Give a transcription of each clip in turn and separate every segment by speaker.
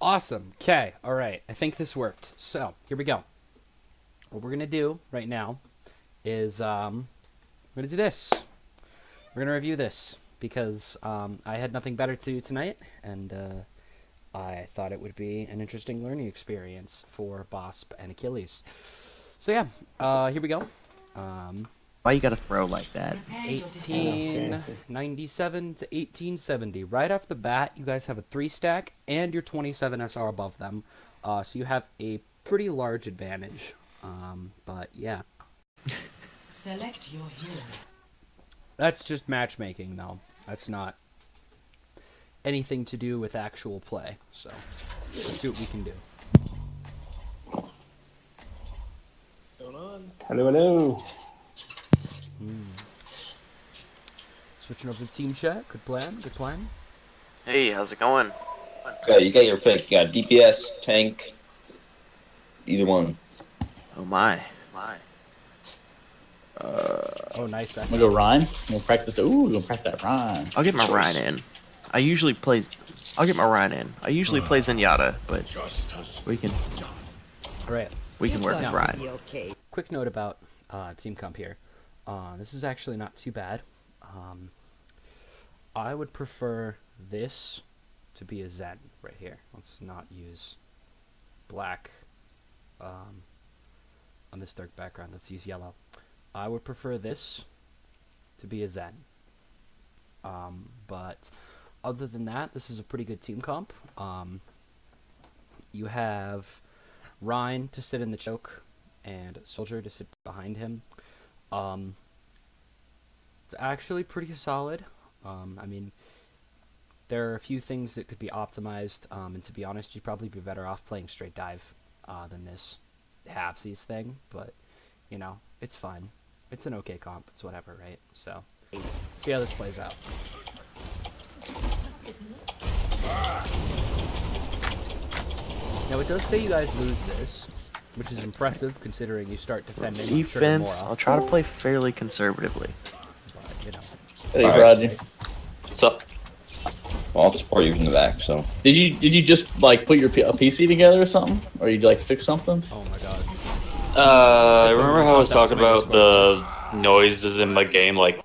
Speaker 1: Awesome. Okay. All right. I think this worked. So here we go. What we're gonna do right now is we're gonna do this. We're gonna review this because I had nothing better to do tonight, and I thought it would be an interesting learning experience for Bosp and Achilles. So yeah, here we go.
Speaker 2: Why you gotta throw like that?
Speaker 1: 1897 to 1870. Right off the bat, you guys have a 3-stack and your 27 SR above them. So you have a pretty large advantage. But yeah.
Speaker 3: Select your hero.
Speaker 1: That's just matchmaking, though. That's not anything to do with actual play. So let's see what we can do.
Speaker 4: Going on?
Speaker 5: Hello, hello.
Speaker 1: Switching over to team chat. Good plan. Good plan.
Speaker 6: Hey, how's it going?
Speaker 7: Okay, you got your pick. You got DPS, tank, either one.
Speaker 6: Oh my.
Speaker 1: Oh, nice.
Speaker 5: I'm gonna go Rhyme. We'll practice. Ooh, we're gonna practice that Rhyme.
Speaker 6: I'll get my Rhine in. I usually play Zenyatta, but we can
Speaker 1: All right.
Speaker 6: work with Rhine.
Speaker 1: Quick note about team comp here. This is actually not too bad. I would prefer this to be a Zen right here. Let's not use black on this dark background. Let's use yellow. I would prefer this to be a Zen. But other than that, this is a pretty good team comp. You have Rhine to sit in the choke and Soldier to sit behind him. It's actually pretty solid. I mean, there are a few things that could be optimized, and to be honest, you'd probably be better off playing straight dive than this halvesies thing, but, you know, it's fine. It's an okay comp. It's whatever, right? So, see how this plays out. Now, it does say you guys lose this, which is impressive considering you start defending
Speaker 6: Defense,
Speaker 1: Triggermura,
Speaker 6: I'll try to play fairly conservatively.
Speaker 1: but, you know.
Speaker 5: Hey,
Speaker 7: Alright.
Speaker 5: Roger. What's up?
Speaker 7: Well, I'll support you from the back, so.
Speaker 5: Did you just like put your a PC together or something, or you like fix something?
Speaker 1: Oh my god.
Speaker 4: Remember how I was talking about the noises in my game? Like,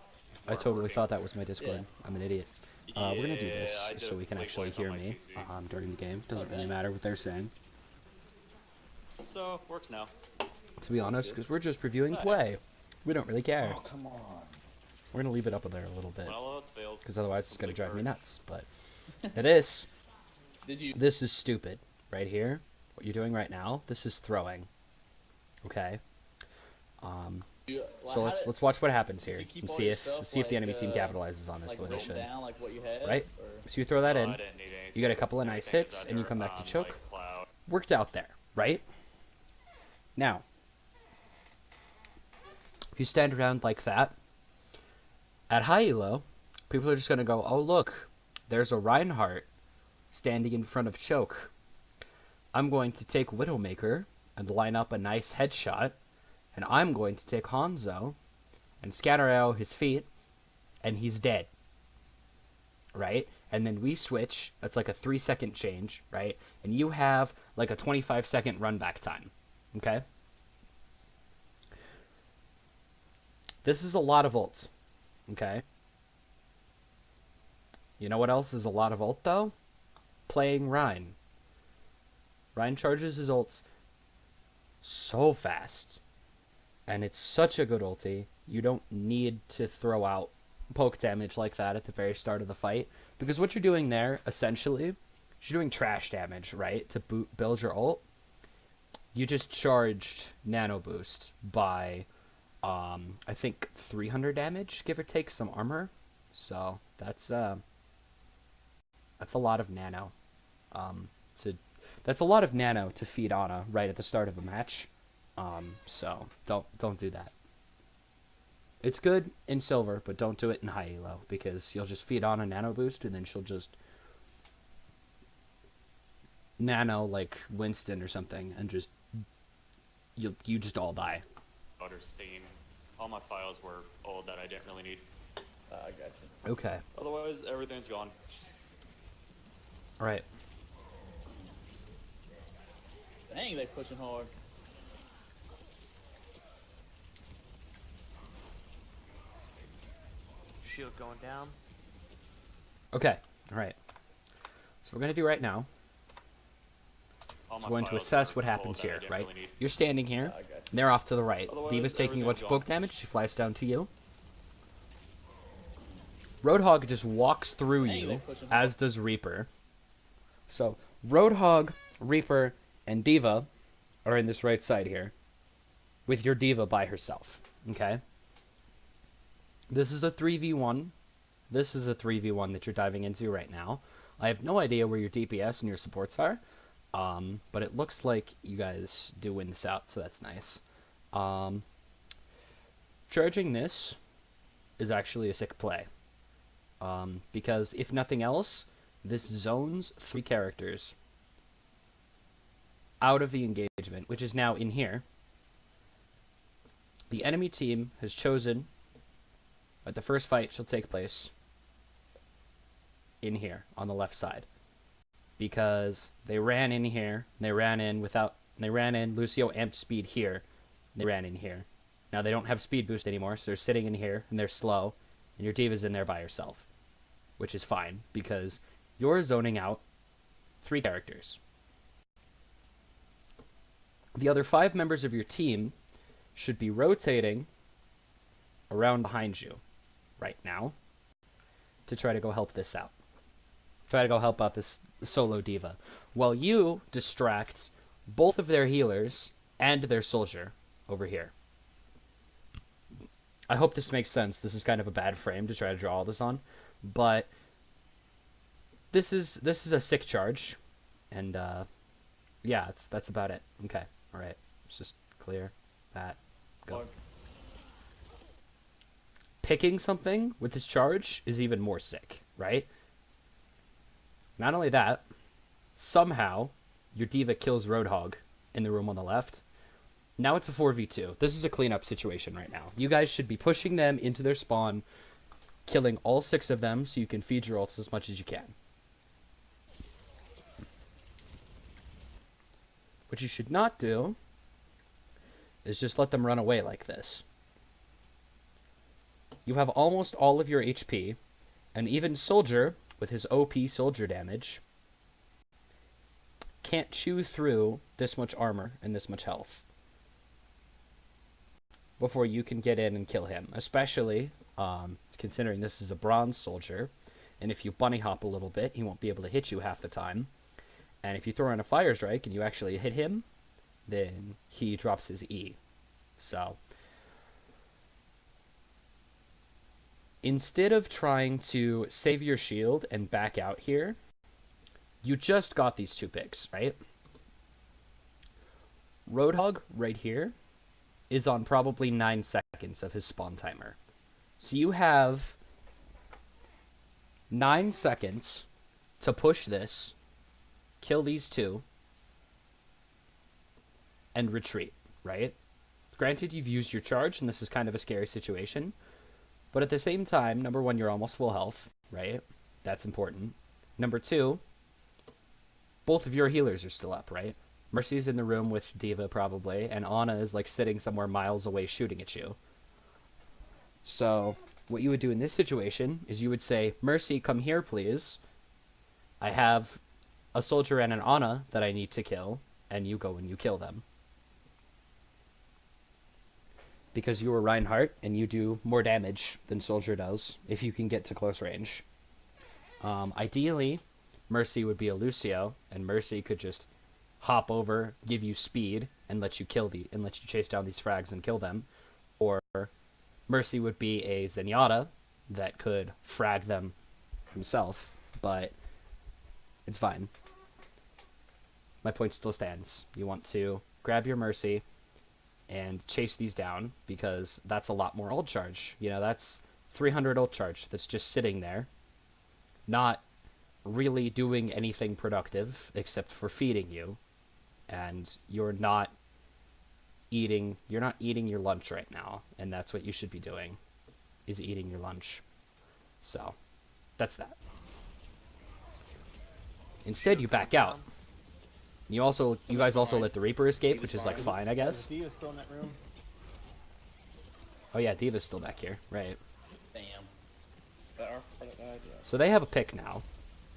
Speaker 1: I totally thought that was my Discord. I'm an idiot. We're gonna do this so we can actually hear me during the game. Doesn't really matter what they're saying.
Speaker 4: so works now.
Speaker 1: To be honest, because we're just reviewing play. We don't really care.
Speaker 7: Oh, come on.
Speaker 1: We're gonna leave it up there a little bit.
Speaker 4: When all else fails,
Speaker 1: Because otherwise it's gonna drive me nuts. But this
Speaker 5: Did you?
Speaker 1: is stupid. Right here. What you're doing right now, this is throwing. Okay? So let's watch what happens here and see if the enemy team capitalizes on this the way they should.
Speaker 5: Down, like what you had,
Speaker 1: Right?
Speaker 5: or-
Speaker 1: So you throw that
Speaker 4: I
Speaker 1: in,
Speaker 4: didn't need anything.
Speaker 1: you get a couple of nice
Speaker 4: Everything
Speaker 1: hits,
Speaker 4: was
Speaker 1: and you come back to
Speaker 4: under,
Speaker 1: choke.
Speaker 4: like, cloud.
Speaker 1: Worked out there, right? Now, if you stand around like that, at high elo, people are just going to go, oh look, there's a Reinhardt standing in front of choke. I'm going to take Widowmaker and line up a nice headshot, and I'm going to take Hanzo and scatter arrow his feet, and he's dead. Right? And then we switch. That's like a 3-second change, right? And you have like a 25-second run back time. Okay? This is a lot of ults. Okay? You know what else is a lot of ult, though? Playing Rhine. Rhine charges his ults so fast. And it's such a good ulti. You don't need to throw out poke damage like that at the very start of the fight. Because what you're doing there, essentially, is you're doing trash damage, right? To build your ult. You just charged Nano Boost by, I think, 300 damage, give or take some armor. So, that's a lot of nano. That's a lot of nano to feed Ana right at the start of a match. So, don't do that. It's good in silver, but don't do it in high elo, because you'll just feed on a nano boost, and then she'll just nano like Winston or something, and just you just all die.
Speaker 4: Or Steam. All my files were old that I didn't really need.
Speaker 5: I got you.
Speaker 1: Okay.
Speaker 4: Otherwise, everything's gone.
Speaker 1: All right.
Speaker 5: Dang, they pushing hard.
Speaker 6: Shield going down.
Speaker 1: Okay, alright. So we're going to do right now,
Speaker 4: All my
Speaker 1: we're going to
Speaker 4: files
Speaker 1: assess
Speaker 4: are
Speaker 1: what
Speaker 4: full
Speaker 1: happens
Speaker 4: that I
Speaker 1: here,
Speaker 4: didn't
Speaker 1: right?
Speaker 4: really need.
Speaker 1: You're standing here,
Speaker 5: I got
Speaker 1: and they're off to the right.
Speaker 4: Otherwise,
Speaker 1: Diva's taking a bunch of
Speaker 4: everything's
Speaker 1: poke
Speaker 4: gone.
Speaker 1: damage, she flies down to you. Roadhog just walks through
Speaker 5: Dang, they're
Speaker 1: you,
Speaker 5: pushing hard.
Speaker 1: as does Reaper. So, Roadhog, Reaper, and Diva are in this right side here, with your Diva by herself, okay? This is a 3v1. This is a 3v1 that you're diving into right now. I have no idea where your DPS and your supports are, but it looks like you guys do win this out, so that's nice. Charging this is actually a sick play. Because if nothing else, this zones 3 characters out of the engagement, which is now in here. The enemy team has chosen that the first fight shall take place in here on the left side, because they ran in here, they ran in, Lucio amped speed here, they ran in here. Now they don't have speed boost anymore, so they're sitting in here and they're slow, and your Diva's in there by herself, which is fine because you're zoning out 3 characters. The other 5 members of your team should be rotating around behind you right now to try to go help this out. Try to go help out this solo Diva, while you distract both of their healers and their soldier over here. I hope this makes sense. This is kind of a bad frame to try to draw all this on, but this is a sick charge, and yeah, that's about it. Okay, all right, let's just clear that. Go.
Speaker 5: Hard.
Speaker 1: Picking something with this charge is even more sick, right? Not only that, somehow your Diva kills Roadhog in the room on the left. Now it's a 4v2. This is a cleanup situation right now. You guys should be pushing them into their spawn, killing all 6 of them so you can feed your ults as much as you can. What you should not do is just let them run away like this. You have almost all of your HP, and even Soldier, with his OP soldier damage, can't chew through this much armor and this much health before you can get in and kill him, especially considering this is a bronze soldier, and if you bunny hop a little bit, he won't be able to hit you half the time. And if you throw in a fire strike and you actually hit him, then he drops his E. So instead of trying to save your shield and back out here, you just got these 2 picks, right? Roadhog right here is on probably 9 seconds of his spawn timer. So you have 9 seconds to push this, kill these 2, and retreat, right? Granted, you've used your charge, and this is kind of a scary situation. But at the same time, number 1, you're almost full health, right? That's important. Number 2, both of your healers are still up, right? Mercy's in the room with Diva, probably, and Ana is, like, sitting somewhere miles away shooting at you. So, what you would do in this situation is you would say, Mercy, come here, please. I have a soldier and an Ana that I need to kill, and you go and you kill them. Because you are Reinhardt, and you do more damage than Soldier does, if you can get to close range. Ideally, Mercy would be a Lucio, and Mercy could just hop over, give you speed, and let you chase down these frags and kill them. Or Mercy would be a Zenyatta that could frag them himself, but it's fine. My point still stands. You want to grab your Mercy and chase these down, because that's a lot more ult charge. You know, that's 300 ult charge that's just sitting there, not really doing anything productive except for feeding you, and you're not eating your lunch right now, and that's what you should be doing, is eating your lunch. So, that's that. Instead, you back out. You guys also let the Reaper escape, which is like fine, I guess.
Speaker 8: Diva's still in that room.
Speaker 1: Oh yeah, Diva's still back here, right?
Speaker 5: Damn.
Speaker 7: Is that our part that died? Yeah.
Speaker 1: So they have a pick now.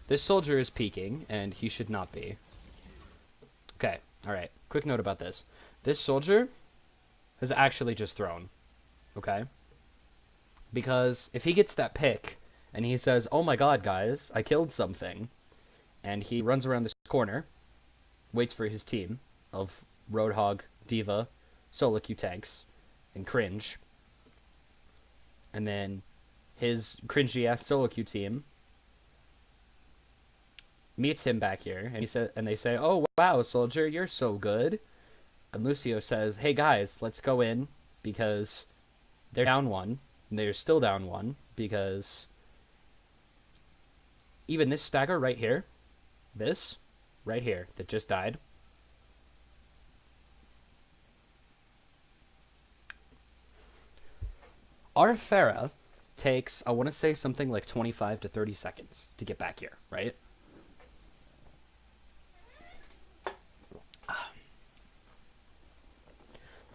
Speaker 1: This soldier is peeking, and he should not be. Okay, alright. Quick note about this. This soldier has actually just thrown. Okay? Because if he gets that pick, and he says, oh my god, guys, I killed something, and he runs around this corner, waits for his team of Roadhog, Diva, solo queue tanks, and Cringe, and then his cringy-ass solo queue team meets him back here, and they say, oh, wow, soldier, you're so good. And Lucio says, hey, guys, let's go in, because they're down one, and they're still down one, because even this stagger right here, this right here, that just died, our Pharah takes, I want to say something like 25 to 30 seconds to get back here, right?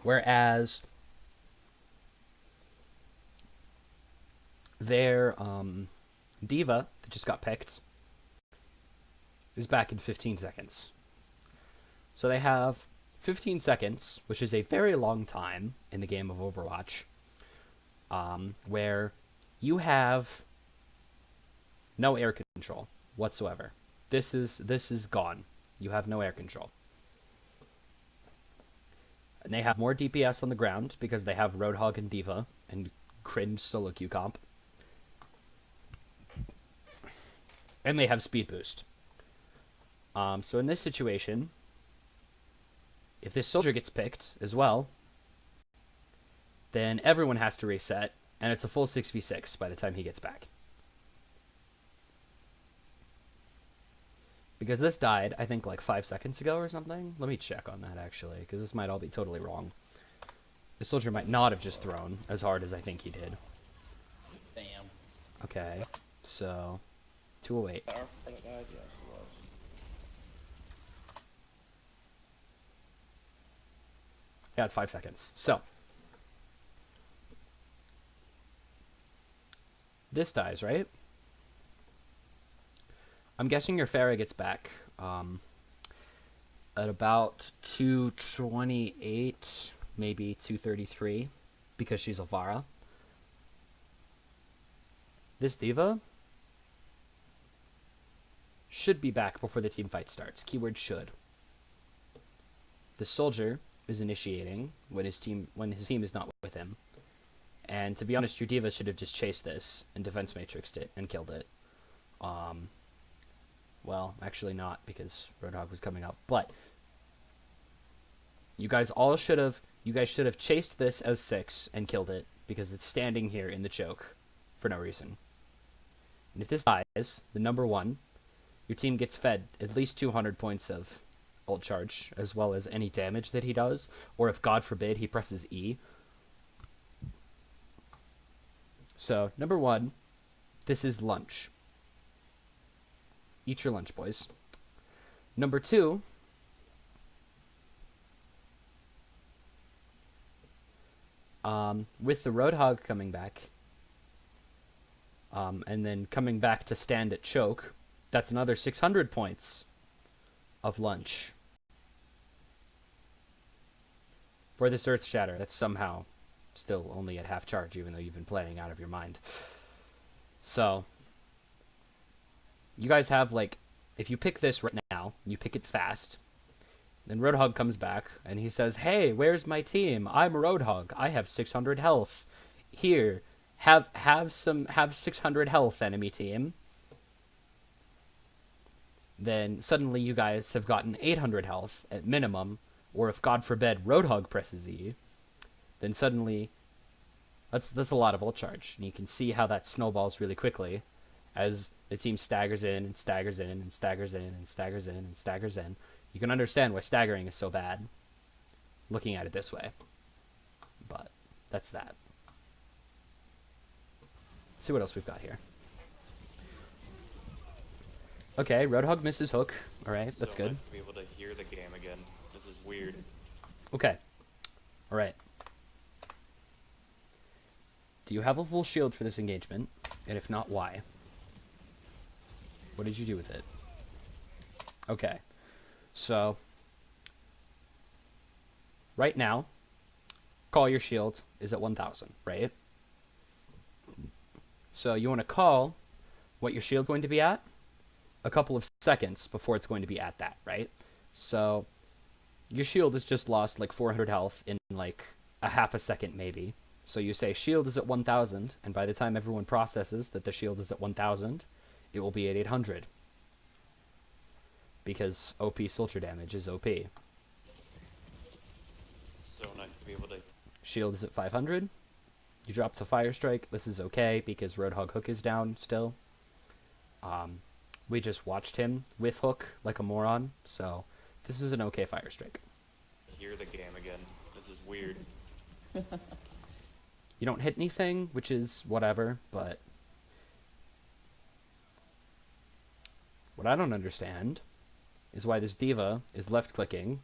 Speaker 1: Whereas their Diva that just got picked is back in 15 seconds. So they have 15 seconds, which is a very long time in the game of Overwatch, where you have no air control whatsoever. This is gone. You have no air control. And they have more DPS on the ground because they have Roadhog and Diva and Cringe solo queue comp. And they have speed boost. So in this situation, if this soldier gets picked as well, then everyone has to reset, and it's a full 6v6 by the time he gets back. Because this died, I think, like 5 seconds ago or something. Let me check on that, actually, because this might all be totally wrong. The soldier might not have just thrown as hard as I think he did.
Speaker 5: Damn.
Speaker 1: Okay, so 208.
Speaker 7: Is that our part that died? Yes, it was.
Speaker 1: Yeah, it's 5 seconds. So this dies, right? I'm guessing your Pharah gets back at about 228, maybe 233, because she's a Vara. This Diva should be back before the team fight starts. Keyword should. The soldier is initiating when his team is not with him. And to be honest, your Diva should have just chased this and defense matrixed it and killed it. Well, actually not, because Roadhog was coming up. But you guys should have chased this as 6 and killed it, because it's standing here in the choke for no reason. And if this dies, the number 1, your team gets fed at least 200 points of ult charge, as well as any damage that he does, or if God forbid he presses E. So, number 1, this is lunch. Eat your lunch, boys. Number 2, with the Roadhog coming back, and then coming back to stand at choke, that's another 600 points of lunch. For this Earth Shatter, that's somehow still only at half charge, even though you've been playing out of your mind. So you guys have, like, if you pick this right now, you pick it fast, then Roadhog comes back, and he says, hey, where's my team? I'm Roadhog. I have 600 health. Here, have 600 health, enemy team. Then suddenly you guys have gotten 800 health at minimum, or if God forbid Roadhog presses E, then suddenly that's a lot of ult charge, and you can see how that snowballs really quickly as the team staggers in and staggers in and staggers in and staggers in and staggers in. You can understand why staggering is so bad, looking at it this way. But that's that. Let's see what else we've got here. Okay, Roadhog misses hook. All right, that's good.
Speaker 4: Nice to be able to hear the
Speaker 1: Okay. All right. Do you have a full shield for this engagement? And if not, why? What did you do with it? Okay. So, right now, call your shield is at 1,000, right? So you want to call what your shield's going to be at a couple of seconds before it's going to be at that, right? So your shield has just lost like 400 health in like a half a second maybe. So you say shield is at 1,000, and by the time everyone processes that the shield is at 1,000, it will be at 800. Because OP soldier damage is OP.
Speaker 4: So nice to be able to.
Speaker 1: Shield is at 500. You drop to Fire Strike. This is okay because Roadhog Hook is down still. We just watched him with Hook like a moron, so this is an okay Fire Strike.
Speaker 4: Hear the game again. This is weird.
Speaker 1: You don't hit anything, which is whatever, but what I don't understand is why this diva is left-clicking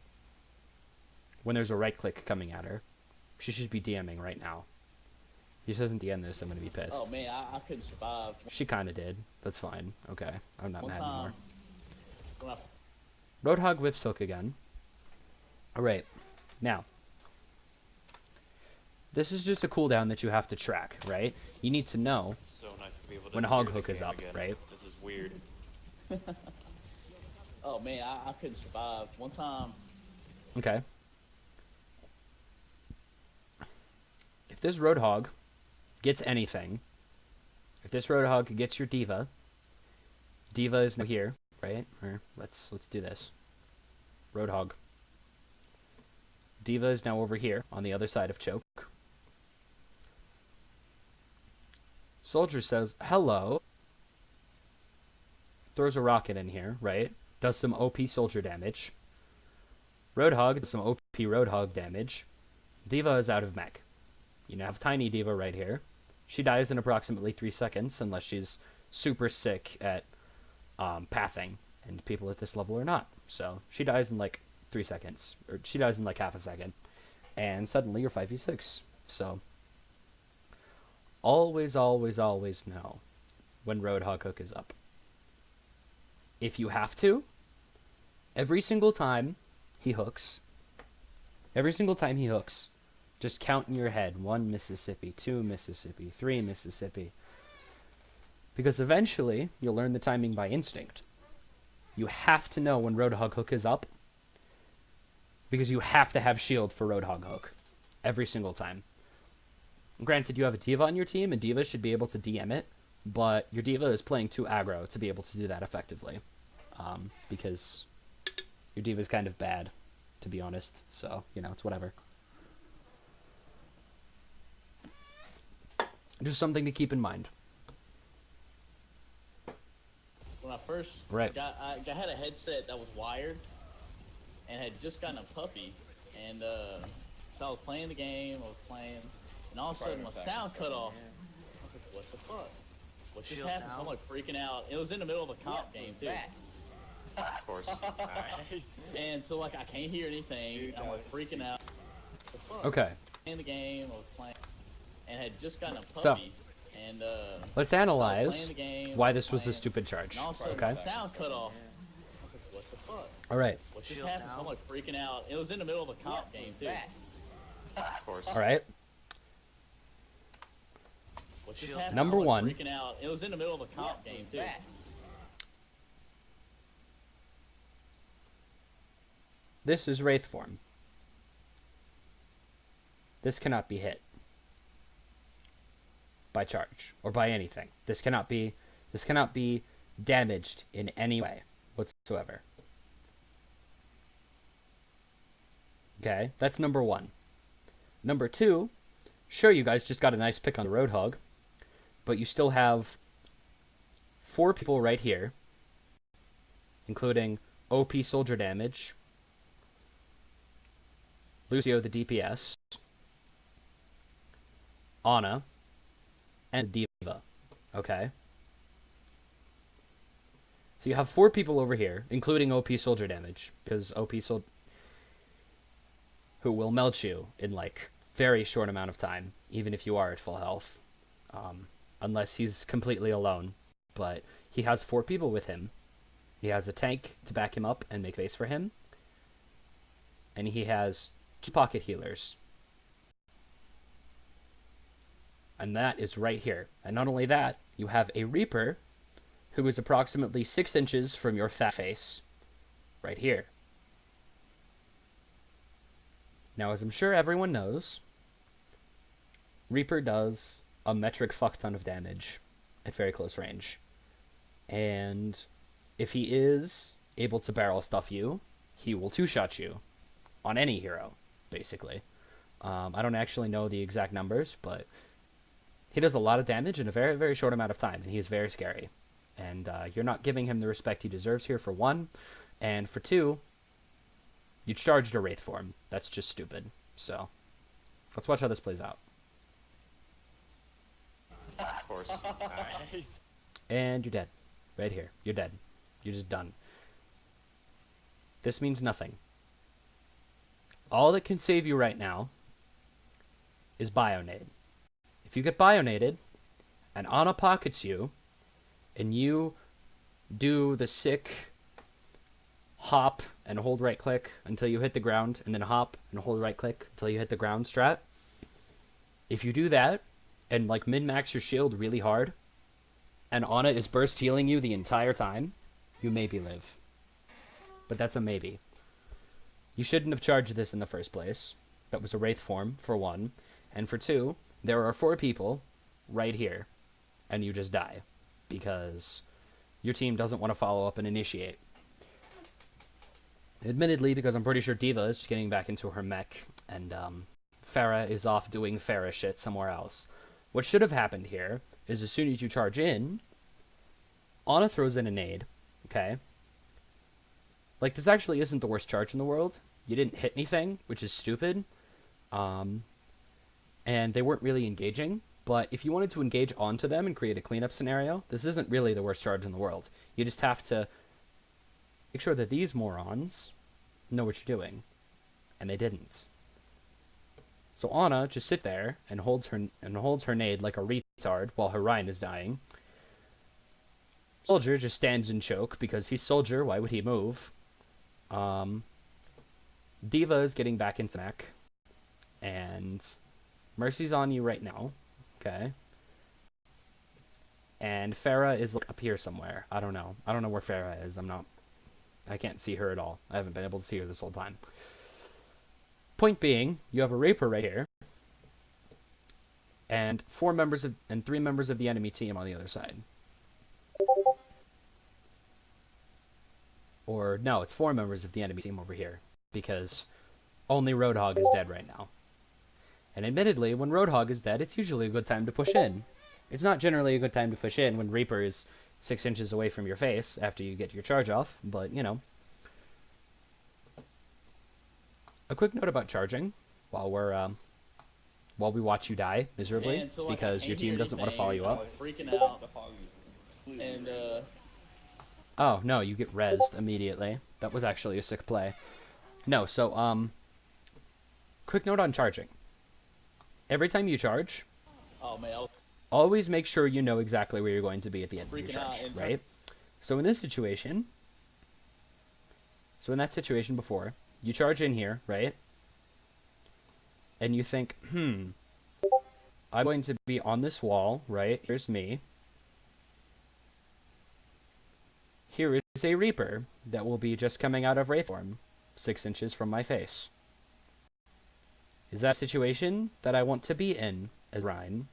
Speaker 1: when there's a right-click coming at her. She should be DMing right now. If she doesn't DM this, I'm going to be pissed.
Speaker 5: Oh man, I couldn't survive.
Speaker 1: She kind of did. That's fine. Okay. I'm not
Speaker 5: One
Speaker 1: mad
Speaker 5: time,
Speaker 1: anymore.
Speaker 5: when I
Speaker 1: Roadhog whiffs Hook again. Alright. Now. This is just a cooldown that you have to track, right? You need to know
Speaker 4: So nice to be able to
Speaker 1: when
Speaker 4: hear
Speaker 1: Hog
Speaker 4: the
Speaker 1: Hook is
Speaker 4: game
Speaker 1: up,
Speaker 4: again.
Speaker 1: right?
Speaker 4: This is weird.
Speaker 5: Oh man, I couldn't survive. One time,
Speaker 1: Okay. If this Roadhog gets anything, if this Roadhog gets your diva, diva is now here, right? Or let's do this. Roadhog. Diva is now over here on the other side of Choke. Soldier says, hello. Throws a rocket in here, right? Does some OP soldier damage. Roadhog does some OP Roadhog damage. Diva is out of mech. You now have Tiny Diva right here. She dies in approximately 3 seconds unless she's super sick at pathing, and people at this level are not. So she dies in like 3 seconds, or she dies in like half a second, and suddenly you're 5v6. So always, always, always know when Roadhog Hook is up. If you have to, every single time he hooks, just count in your head 1 Mississippi, 2 Mississippi, 3 Mississippi. Because eventually you'll learn the timing by instinct. You have to know when Roadhog Hook is up, because you have to have shield for Roadhog Hook every single time. Granted, you have a diva on your team, and diva should be able to DM it, but your diva is playing too aggro to be able to do that effectively. Because your diva is kind of bad, to be honest. So, you know, it's whatever. Just something to keep in mind.
Speaker 5: when I first
Speaker 1: Right.
Speaker 5: I had a headset that was wired, and had just gotten a puppy, and so I was playing the game, and all of a sudden my sound cut off. I was like, what the fuck? What just happened? So I'm like freaking out. It was in the middle of a comp game too.
Speaker 4: Of course.
Speaker 5: And so like I can't hear anything. I'm like freaking out. What the fuck?
Speaker 1: Okay.
Speaker 5: In the game, I was playing, and had just gotten a
Speaker 1: So,
Speaker 5: puppy, and
Speaker 1: let's
Speaker 5: so I was
Speaker 1: analyze
Speaker 5: playing the game,
Speaker 1: why this was a
Speaker 5: playing,
Speaker 1: stupid charge.
Speaker 5: and all of a sudden
Speaker 1: Okay?
Speaker 5: my sound cut off. I was like, what the fuck?
Speaker 1: Alright.
Speaker 5: What just happened? So I'm like freaking out. It was in the middle of a comp game too.
Speaker 4: Of course.
Speaker 1: Alright.
Speaker 5: What just happened?
Speaker 1: Number
Speaker 5: I'm like
Speaker 1: one.
Speaker 5: freaking out. It was in the middle of a comp game too.
Speaker 1: This is Wraith form. This cannot be hit by charge or by anything. This cannot be damaged in any way whatsoever. Okay, that's number one. Number two, sure, you guys just got a nice pick on the Roadhog, but you still have 4 people right here, including OP soldier damage, Lucio the DPS, Ana, and Diva. Okay? So you have 4 people over here, including OP soldier damage, because OP soldier... who will melt you in like very short amount of time, even if you are at full health, unless he's completely alone. But he has 4 people with him. He has a tank to back him up and make space for him, and he has 2 pocket healers. And that is right here. And not only that, you have a Reaper who is approximately 6 inches from your fat face, right here. Now, as I'm sure everyone knows, Reaper does a metric fuck ton of damage at very close range. And if he is able to barrel stuff you, he will 2-shot you on any hero, basically. I don't actually know the exact numbers, but he does a lot of damage in a very, very short amount of time, and he is very scary. And you're not giving him the respect he deserves here, for 1. And for 2, you charged a Wraith form. That's just stupid. So, let's watch how this plays out.
Speaker 4: Of course.
Speaker 8: Nice.
Speaker 1: And you're dead. Right here. You're dead. You're just done. This means nothing. All that can save you right now is Bionade. If you get Bionaded, and Ana pockets you, and you do the sick hop and hold right click until you hit the ground, and then hop and hold right click until you hit the ground strat, if you do that, and like min-max your shield really hard, and Ana is burst healing you the entire time, you maybe live. But that's a maybe. You shouldn't have charged this in the first place. That was a Wraith form, for 1. And for 2, there are 4 people right here, and you just die. Because your team doesn't want to follow up and initiate. Admittedly, because I'm pretty sure D.Va is just getting back into her mech, and Pharah is off doing Pharah shit somewhere else. What should have happened here is as soon as you charge in, Ana throws in a nade, okay? Like, this actually isn't the worst charge in the world. You didn't hit anything, which is stupid. And they weren't really engaging. But if you wanted to engage onto them and create a cleanup scenario, this isn't really the worst charge in the world. You just have to make sure that these morons know what you're doing. And they didn't. So Ana just sits there and holds her nade like a retard while her Ryan is dying. Soldier just stands in choke because he's Soldier. Why would he move? D.Va is getting back into mech, and Mercy's on you right now. Okay. And Pharah is like up here somewhere. I don't know. I don't know where Pharah is. I can't see her at all. I haven't been able to see her this whole time. Point being, you have a Reaper right here, and 3 members of the enemy team on the other side. Or no, it's 4 members of the enemy team over here, because only Roadhog is dead right now. And admittedly, when Roadhog is dead, it's usually a good time to push in. It's not generally a good time to push in when Reaper is 6 inches away from your face after you get your charge off, but, you know. A quick note about charging while we watch you die miserably,
Speaker 5: Man, so, like,
Speaker 1: because your team doesn't want to follow you up.
Speaker 5: Freaking out. And
Speaker 1: Oh, no, you get rezzed immediately. That was actually a sick play. No, so, quick note on charging. Every time you charge,
Speaker 5: oh man,
Speaker 1: always make sure you know exactly where you're going to be at the end of your
Speaker 5: Freaking out,
Speaker 1: charge,
Speaker 5: and-
Speaker 1: right? So in that situation before, you charge in here, right? And you think, I'm going to be on this wall, right? Here's me. Here is a Reaper that will be just coming out of Wraith form, 6 inches from my face. Is that a situation that I want to be in as Ryan?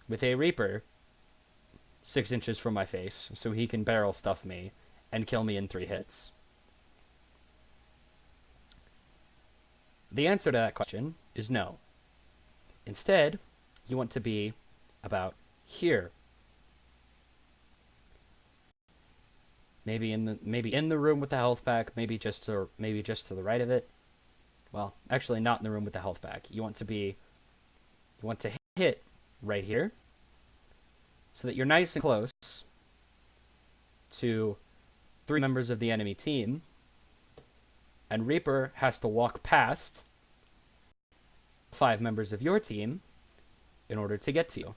Speaker 1: With a Reaper 6 inches from my face, so he can barrel stuff me and kill me in 3 hits? The answer to that question is no. Instead, you want to be about here. Maybe in the room with the health pack, maybe just to the right of it. Well, actually not in the room with the health pack. You want to hit right here so that you're nice and close to 3 members of the enemy team And Reaper has to walk past 5 members of your team in order to get to you.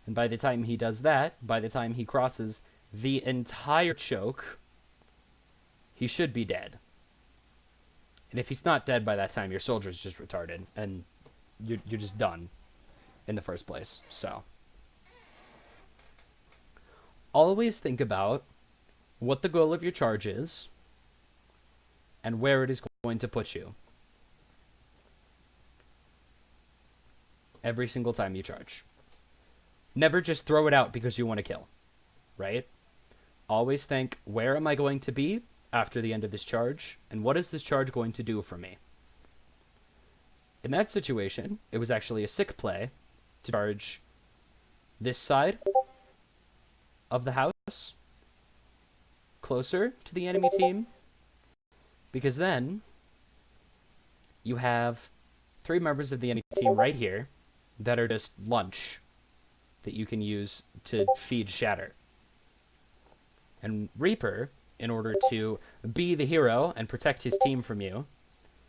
Speaker 1: And by the time he does that, by the time he crosses the entire choke, he should be dead. And if he's not dead by that time, your soldier's just retarded, and you're just done in the first place. So always think about what the goal of your charge is and where it is going to put you every single time you charge. Never just throw it out because you want to kill, right? Always think, where am I going to be after the end of this charge, and what is this charge going to do for me? In that situation, it was actually a sick play to charge this side of the house closer to the enemy team, because then you have 3 members of the enemy team right here that are just lunch that you can use to feed Shatter. And Reaper, in order to be the hero and protect his team from you,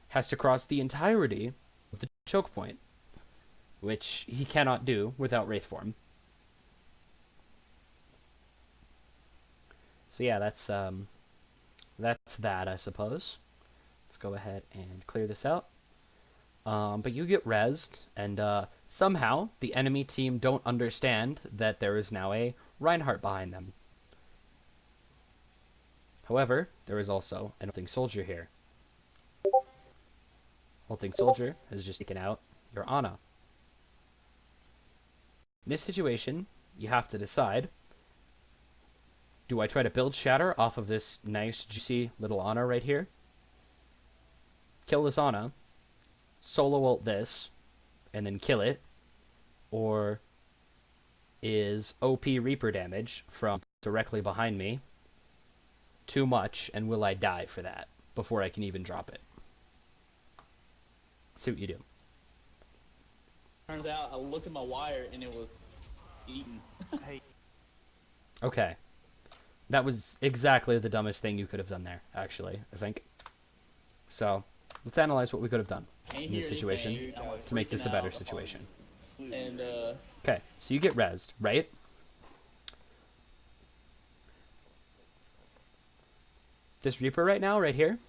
Speaker 1: has to cross the entirety of the choke point, which he cannot do without Wraith form. So yeah, that's that, I suppose. Let's go ahead and clear this out. But you get rezzed, and somehow the enemy team don't understand that there is now a Reinhardt behind them. However, there is also an ulting soldier here. Ulting soldier has just taken out your Ana. In this situation, you have to decide, do I try to build Shatter off of this nice, juicy little Ana right here? Kill this Ana, solo ult this, and then kill it? Or is OP Reaper damage from directly behind me too much, and will I die for that before I can even drop it? See what you do.
Speaker 5: Turns out I looked at my wire and it was eaten.
Speaker 1: Okay. That was exactly the dumbest thing you could have done there, actually, I think. So, let's analyze what we could have done in this situation to make this a better situation.
Speaker 5: And
Speaker 1: Okay, so you get rezzed, right? This Reaper right now, right here,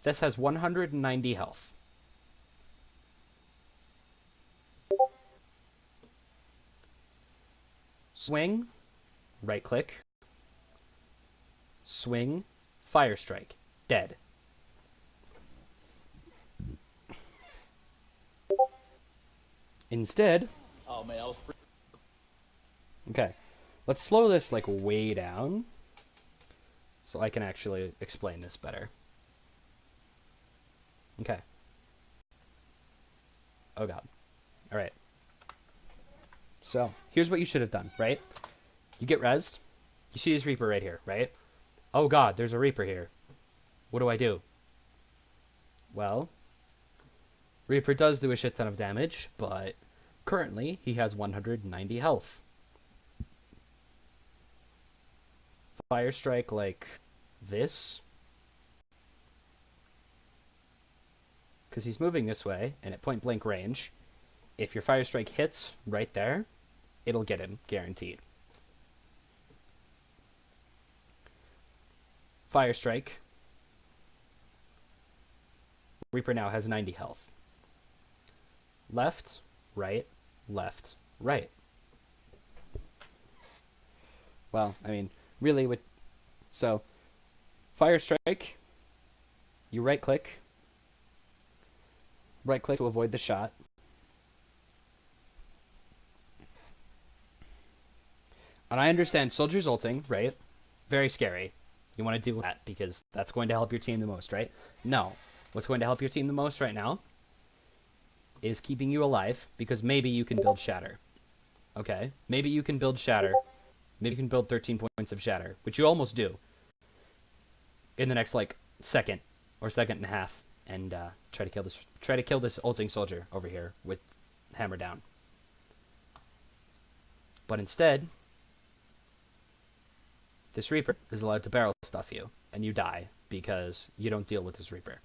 Speaker 1: this has 190 health. Swing, right click, swing, fire strike, dead. Instead,
Speaker 5: oh man, I was
Speaker 1: okay, let's slow this like way down so I can actually explain this better. Okay. Oh god. Alright. So, here's what you should have done, right? You get rezzed. You see this Reaper right here, right? Oh god, there's a Reaper here. What do I do? Well, Reaper does do a shit ton of damage, but currently he has 190 health. Fire strike like this, because he's moving this way and at point blank range. If your fire strike hits right there, it'll get him, guaranteed. Fire strike. Reaper now has 90 health. Left, right, left, right. Well, I mean, really, with so fire strike, you right click to avoid the shot. And I understand soldiers ulting, right? Very scary. You want to deal with that because that's going to help your team the most, right? No. What's going to help your team the most right now is keeping you alive, because maybe you can build Shatter. Okay? Maybe you can build Shatter. Maybe you can build 13 points of Shatter, which you almost do in the next, like, second or second and a half, and try to kill this ulting soldier over here with hammer down. But instead, this Reaper is allowed to barrel stuff you. and you die because you don't deal with this Reaper.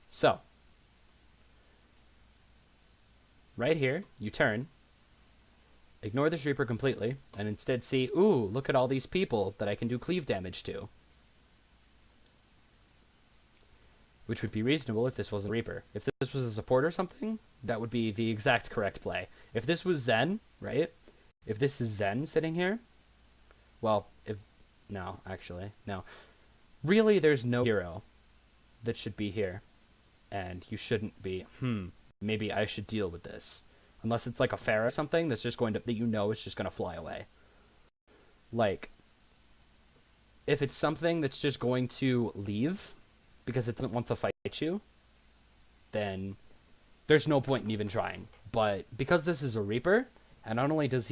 Speaker 1: So, right here, you turn, ignore this Reaper completely, and instead see, ooh, look at all these people that I can do cleave damage to. Which would be reasonable if this wasn't a Reaper. If this was a support or something, that would be the exact correct play. If this was Zen, right? If this is Zen sitting here, well, no, actually, no. Really, there's no hero that should be here. And you shouldn't be, maybe I should deal with this. Unless it's like a Pharah or something that's just going to, that you know is just going to fly away. Like, if it's something that's just going to leave because it doesn't want to fight you, then there's no point in even trying. But because this is a Reaper, and not only is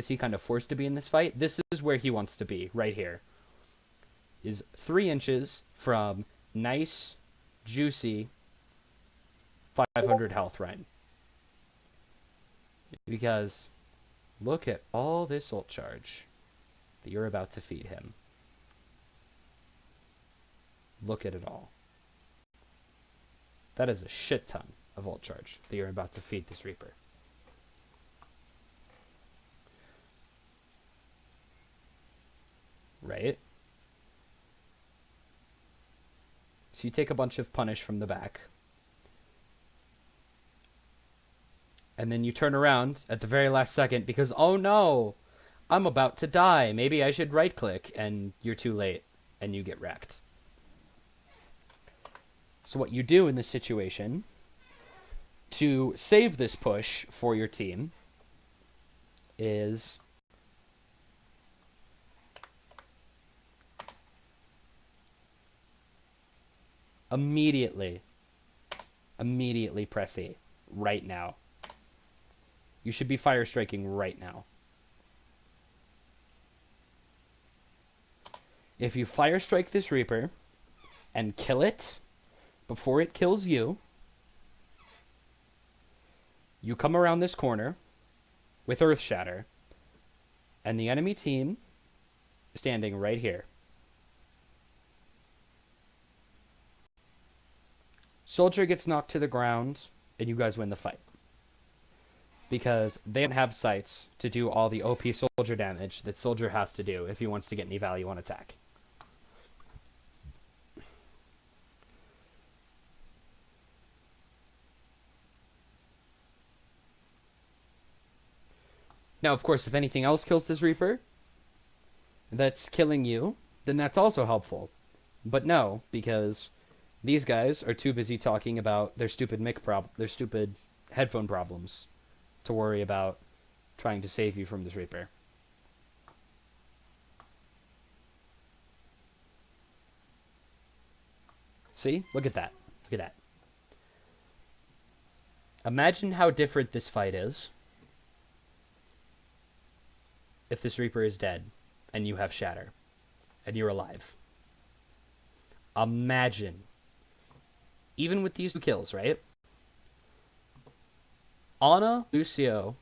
Speaker 1: he kind of forced to be in this fight, this is where he wants to be, right here. Is 3 inches from nice, juicy, 500 health Rein. Because look at all this ult charge that you're about to feed him. Look at it all. That is a shit ton of ult charge that you're about to feed this Reaper. Right? So you take a bunch of punish from the back. And then you turn around at the very last second because, oh no, I'm about to die. Maybe I should right click, and you're too late and you get wrecked. So what you do in this situation to save this push for your team is immediately press E right now. You should be fire striking right now. If you fire strike this Reaper and kill it before it kills you, you come around this corner with Earth Shatter, and the enemy team is standing right here. Soldier gets knocked to the ground, and you guys win the fight. Because they don't have sights to do all the OP soldier damage that Soldier has to do if he wants to get any value on attack. Now, of course, if anything else kills this Reaper that's killing you, then that's also helpful. But no, because these guys are too busy talking about their stupid their stupid headphone problems to worry about trying to save you from this Reaper. See? Look at that. Look at that. Imagine how different this fight is if this Reaper is dead and you have Shatter and you're alive. Imagine. Even with these 2 kills, right? Ana, Lucio,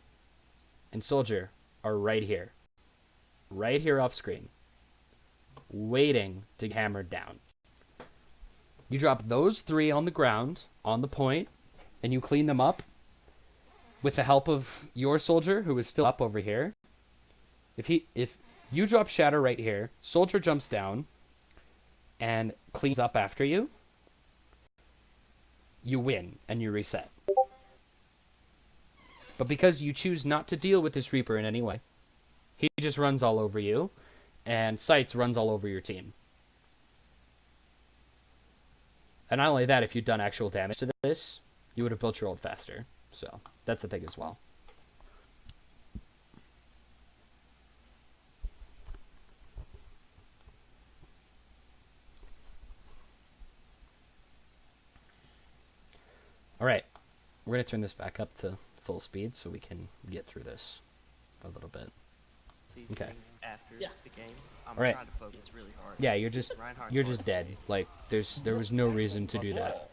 Speaker 1: and Soldier are right here. Right here off screen. Waiting to get hammered down. You drop those 3 on the ground, on the point, and you clean them up with the help of your Soldier, who is still up over here. If you drop Shatter right here, Soldier jumps down and cleans up after you, you win and you reset. But because you choose not to deal with this Reaper in any way, he just runs all over you, and Sights runs all over your team. And not only that, if you'd done actual damage to this, you would have built your ult faster. So, that's a thing as well. Alright, we're going to turn this back up to full speed so we can get through this a little bit.
Speaker 6: These
Speaker 1: Okay.
Speaker 6: things after
Speaker 5: Yeah.
Speaker 6: the game, I'm
Speaker 1: Alright.
Speaker 6: trying to focus really hard.
Speaker 1: Yeah, you're just
Speaker 6: Reinhardt's
Speaker 1: dead. Like there was no reason to do that.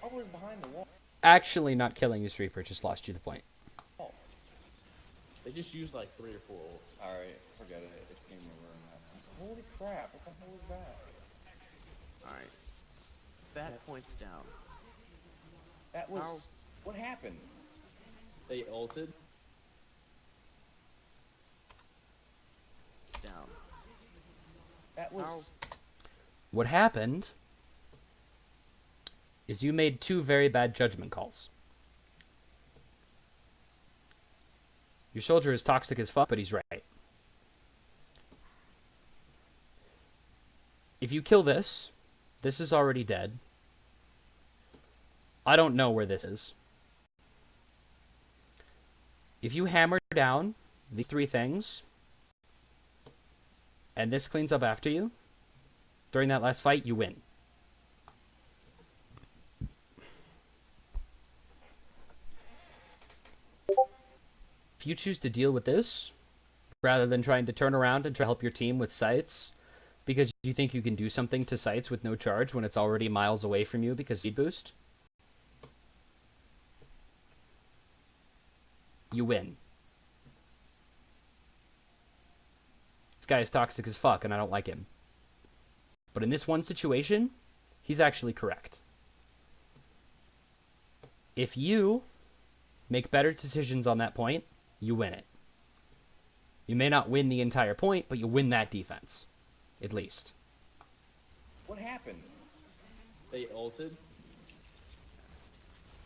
Speaker 8: I was behind the wall.
Speaker 1: Actually, not killing this Reaper just lost you the point.
Speaker 5: But They just used like 3 or 4 ults.
Speaker 8: Alright, forget it. It's game over on that one. Holy crap, what the hell is that?
Speaker 6: Alright. That points down.
Speaker 8: That was... What happened?
Speaker 5: They ulted.
Speaker 6: It's down.
Speaker 8: That was...
Speaker 1: What happened is you made 2 very bad judgment calls. Your soldier is toxic as fuck, but he's right. If you kill this, this is already dead. I don't know where this is. If you hammer down these 3 things, and this cleans up after you, during that last fight, you win. If you choose to deal with this, rather than trying to turn around and try to help your team with sights, because you think you can do something to sights with no charge when it's already miles away from you because speed boost, you win. This guy is toxic as fuck and I don't like him. But in this one situation, he's actually correct. If you make better decisions on that point, you win it. You may not win the entire point, but you win that defense. At least.
Speaker 8: What happened?
Speaker 5: They ulted.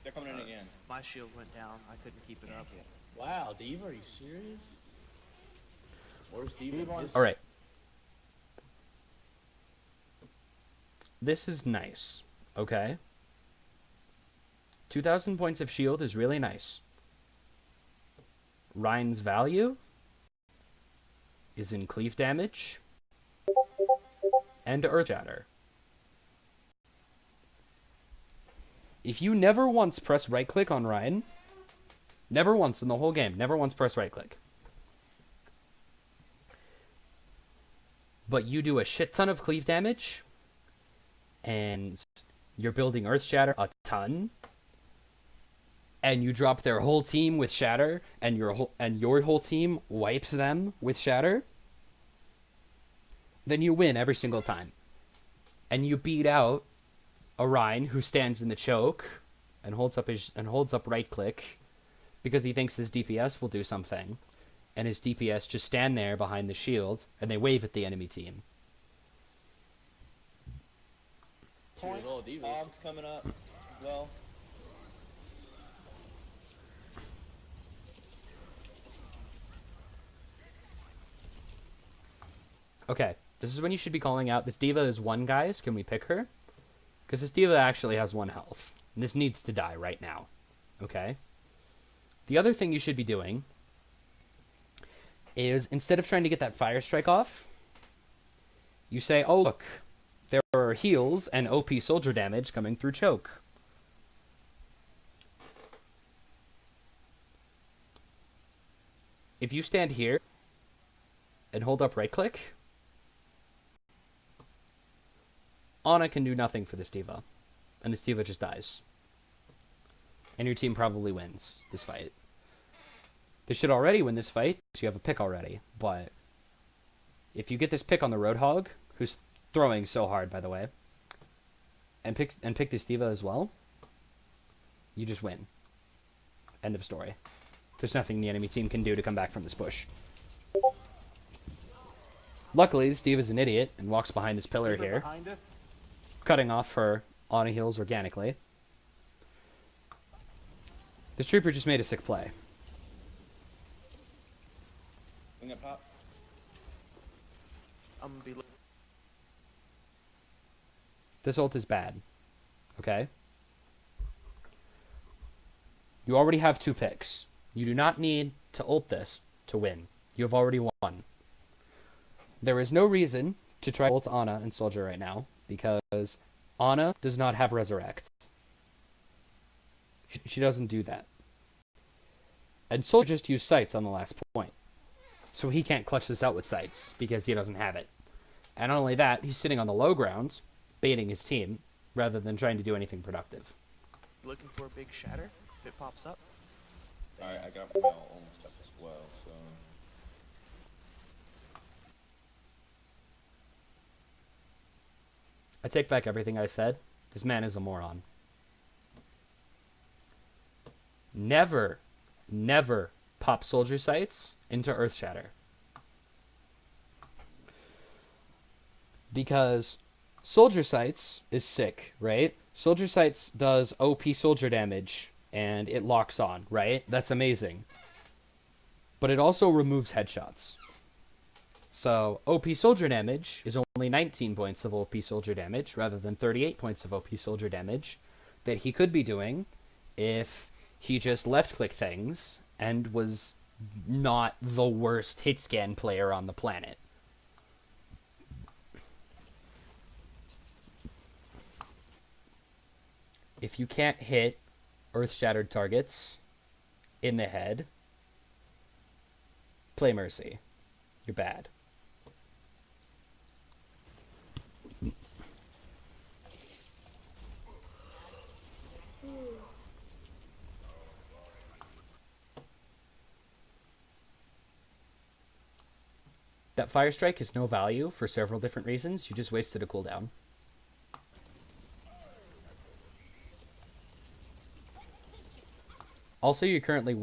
Speaker 8: They're coming in again.
Speaker 6: My shield went down. I couldn't keep it up.
Speaker 5: Wow, Diva, are you serious? Where's Diva?
Speaker 1: Alright. This is nice. Okay? 2,000 points of shield is really nice. Ryan's value is in cleave damage and earth shatter. If you never once press right click on Ryan, never once in the whole game, never once press right click, but you do a shit ton of cleave damage and you're building earth shatter a ton, and you drop their whole team with shatter, and your whole team wipes them with shatter, then you win every single time. And you beat out Orion, who stands in the choke and holds up right click because he thinks his DPS will do something, and his DPS just stand there behind the shield and they wave at the enemy team.
Speaker 8: Point. Bomb's coming up. Well.
Speaker 1: Okay, this is when you should be calling out. This diva is 1, guys. Can we pick her? Because this diva actually has 1 health. This needs to die right now. Okay? The other thing you should be doing is, instead of trying to get that fire strike off, you say, oh look, there are heals and OP soldier damage coming through choke. If you stand here and hold up right click, Ana can do nothing for this diva, and this diva just dies. And your team probably wins this fight. They should already win this fight, so you have a pick already, but if you get this pick on the Roadhog, who's throwing so hard, by the way, and pick this diva as well, you just win. End of story. There's nothing the enemy team can do to come back from this push. Luckily, this diva's an idiot and walks behind this pillar here, cutting off her Ana heals organically. This trooper just made a sick play.
Speaker 8: Wing up top.
Speaker 6: I'm gonna be.
Speaker 1: This ult is bad. Okay? You already have 2 picks. You do not need to ult this to win. You have already won. There is no reason to try to ult Ana and Soldier right now, because Ana does not have Resurrect. She doesn't do that. And Soldier just used Sights on the last point. So he can't clutch this out with Sights, because he doesn't have it. And not only that, he's sitting on the low ground, baiting his team, rather than trying to do anything productive.
Speaker 6: Looking for a big shatter if it pops up.
Speaker 8: Alright, I got my mail almost up as well, so...
Speaker 1: I take back everything I said. This man is a moron. Never, never pop soldier sights into Earth Shatter. Because soldier sights is sick, right? Soldier sights does OP soldier damage and it locks on, right? That's amazing. But it also removes headshots. So OP soldier damage is only 19 points of OP soldier damage rather than 38 points of OP soldier damage that he could be doing if he just left-click things and was not the worst hit scan player on the planet. If you can't hit earth-shattered targets in the head, play Mercy. You're bad. That Fire Strike has no value for several different reasons. You just wasted a cooldown. Also, you're currently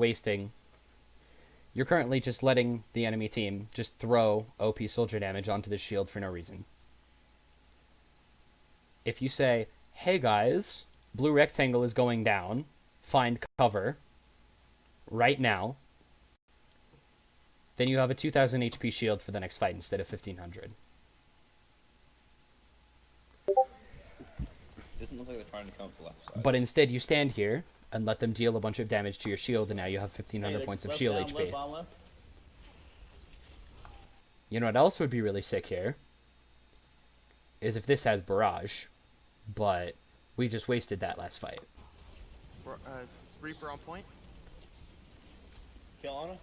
Speaker 1: just letting the enemy team just throw OP soldier damage onto the shield for no reason. If you say, hey guys, blue rectangle is going down, find cover right now, then you have a 2000 HP shield for the next fight instead of 1500.
Speaker 8: Doesn't look like they're trying to come up the left side.
Speaker 1: But instead you stand here and let them deal a bunch of damage to your shield, and now you have 1500 points of shield HP.
Speaker 5: Left, bottom left.
Speaker 1: You know what else would be really sick here? Is if this has barrage, but we just wasted that last fight.
Speaker 6: Reaper on point.
Speaker 8: Kill Ana?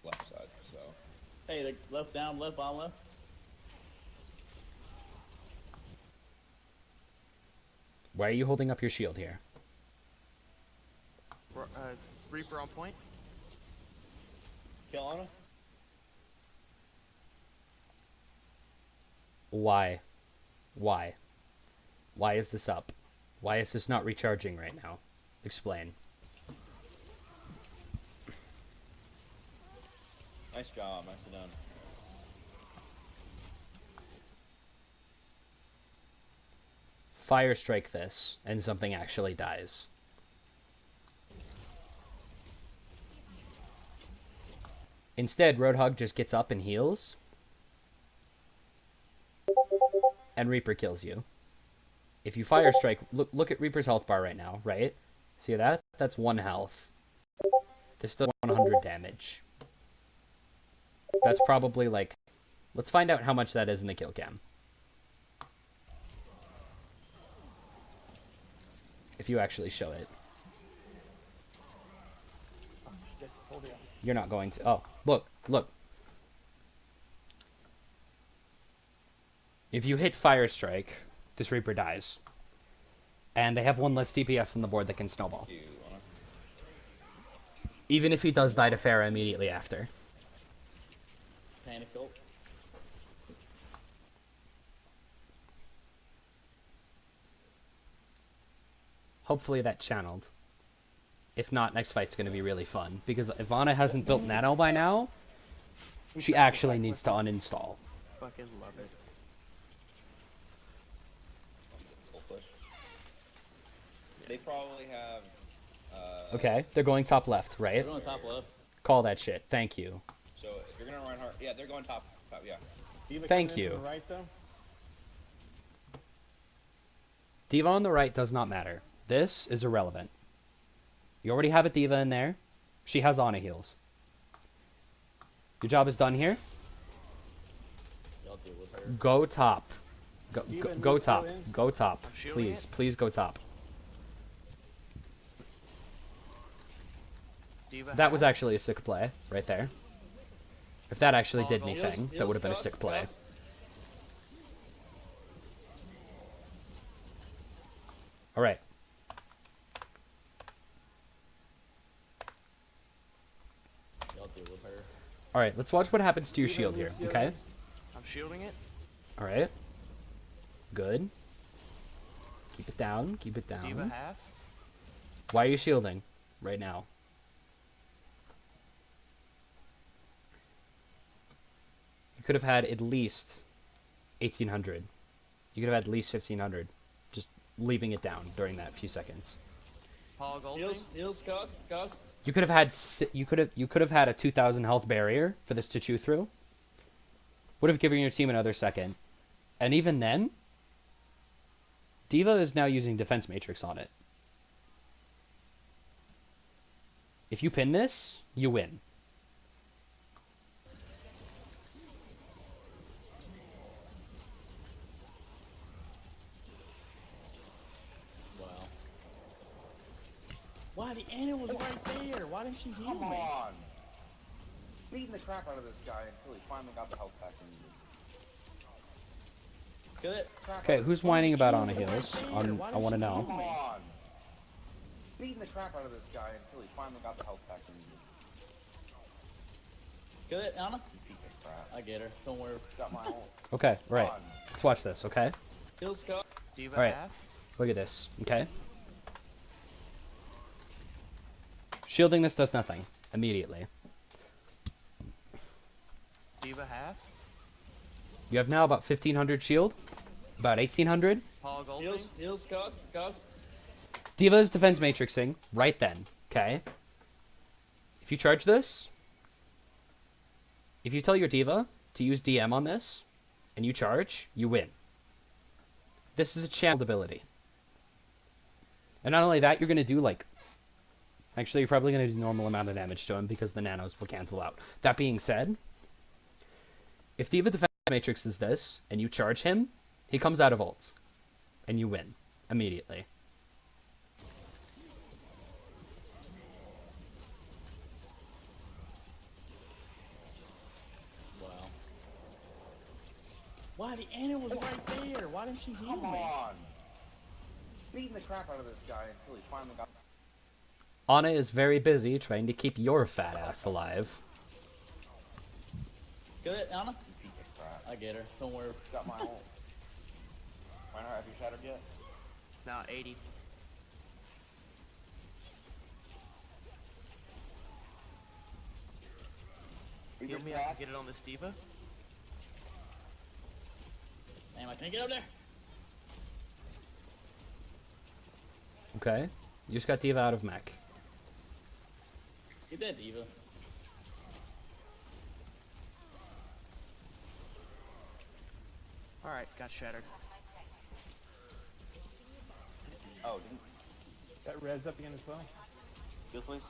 Speaker 8: Left side, so.
Speaker 5: Hey, the left down, left, bottom left.
Speaker 1: Why are you holding up your shield here?
Speaker 6: Reaper on point.
Speaker 8: Kill Ana?
Speaker 1: Why? Why? Why is this up? Why is this not recharging right now? Explain.
Speaker 8: Nice job, nicely done.
Speaker 1: Fire strike this, and something actually dies. Instead, Roadhog just gets up and heals. And Reaper kills you. If you fire strike, look at Reaper's health bar right now, right? See that? That's 1 health. There's still 100 damage. That's probably like... Let's find out how much that is in the kill cam. If you actually show it. You're not going to... Oh, look, look. If you hit Fire Strike, this Reaper dies. And they have 1 less DPS on the board that can snowball. Even if he does die to Pharah immediately after.
Speaker 5: Panic ult.
Speaker 1: Hopefully that channeled. If not, next fight's going to be really fun. Because if Ana hasn't built Nano by now, she actually needs to uninstall.
Speaker 6: Fucking love it.
Speaker 8: Full push. They probably have.
Speaker 1: Okay, they're going top left, right?
Speaker 5: We're going top left.
Speaker 1: Call that shit. Thank you.
Speaker 8: So if you're gonna run hard, yeah, they're going top, yeah.
Speaker 1: Thank you.
Speaker 9: Right, though?
Speaker 1: Diva on the right does not matter. This is irrelevant. You already have a Diva in there. She has Ana heals. Your job is done here.
Speaker 5: Y'all deal with her.
Speaker 1: Go top. Go
Speaker 9: Diva
Speaker 1: go
Speaker 9: needs to
Speaker 1: top.
Speaker 9: go in.
Speaker 1: Go top.
Speaker 6: shielding
Speaker 1: Please,
Speaker 6: it.
Speaker 1: please go top.
Speaker 6: Diva
Speaker 1: That was
Speaker 6: half.
Speaker 1: actually a sick play right there. If that actually did
Speaker 6: Heals,
Speaker 1: anything, that would have been a sick play. All right.
Speaker 5: Y'all deal with her.
Speaker 1: All right, let's watch what happens to your shield here, okay?
Speaker 6: I'm shielding it.
Speaker 1: All right. Good. Keep it down. Keep it down.
Speaker 6: Diva half.
Speaker 1: Why are you shielding right now? You could have had at least 1800. You could have had at least 1500. Just leaving it down during that few seconds.
Speaker 6: Pog ulting.
Speaker 5: Heals, Gus.
Speaker 1: You could have had you could have had a 2000 health barrier for this to chew through. Would have given your team another second. And even then, Diva is now using defense matrix on it. If you pin this, you win.
Speaker 5: Wow. Why, the Anna was right there. Why didn't she heal
Speaker 8: Come
Speaker 5: me?
Speaker 8: on. Beating the crap out of this guy until he finally got the health pack he needed.
Speaker 5: Good.
Speaker 1: Okay, who's whining about Ana heals? I want to know.
Speaker 8: Come on. Beating the crap out of this guy until he finally got the health pack he needed.
Speaker 5: Good, Anna.
Speaker 8: You piece of crap.
Speaker 5: I get her. Don't worry.
Speaker 8: Got my ult.
Speaker 1: Okay, right.
Speaker 8: Come on.
Speaker 1: Let's watch this, okay?
Speaker 5: Heals, Gus.
Speaker 6: Diva
Speaker 1: All right.
Speaker 6: half.
Speaker 1: Look at this, okay? Shielding this does nothing immediately.
Speaker 6: Diva half.
Speaker 1: You have now about 1500 shield, about 1800.
Speaker 6: Pog ulting.
Speaker 5: Heals, Gus.
Speaker 1: Diva is defense matrixing right then, okay? If you charge this, if you tell your Diva to use DM on this, and you charge, you win. This is a channeled ability. And not only that, you're going to do like... Actually, you're probably going to do normal amount of damage to him because the nanos will cancel out. That being said, if Diva defense matrix is this, and you charge him, he comes out of ults. And you win immediately.
Speaker 5: Wow. Why, the Anna was right there. Why didn't she heal
Speaker 8: Come
Speaker 5: me?
Speaker 8: on. Beating the crap out of this guy until he finally got...
Speaker 1: Ana is very busy trying to keep your fat ass alive.
Speaker 5: Good, Anna.
Speaker 8: You piece of crap.
Speaker 5: I get her. Don't worry.
Speaker 8: Got my ult. Miner, have you shattered yet?
Speaker 6: Now 80. Heal me up and get it on this Diva.
Speaker 5: Damn, I can't get up there.
Speaker 1: Okay? You just got Diva out of mech.
Speaker 5: Get that, Diva.
Speaker 6: Alright, got shattered.
Speaker 8: Oh, didn't...
Speaker 9: Got res up again as well.
Speaker 8: Heal, please.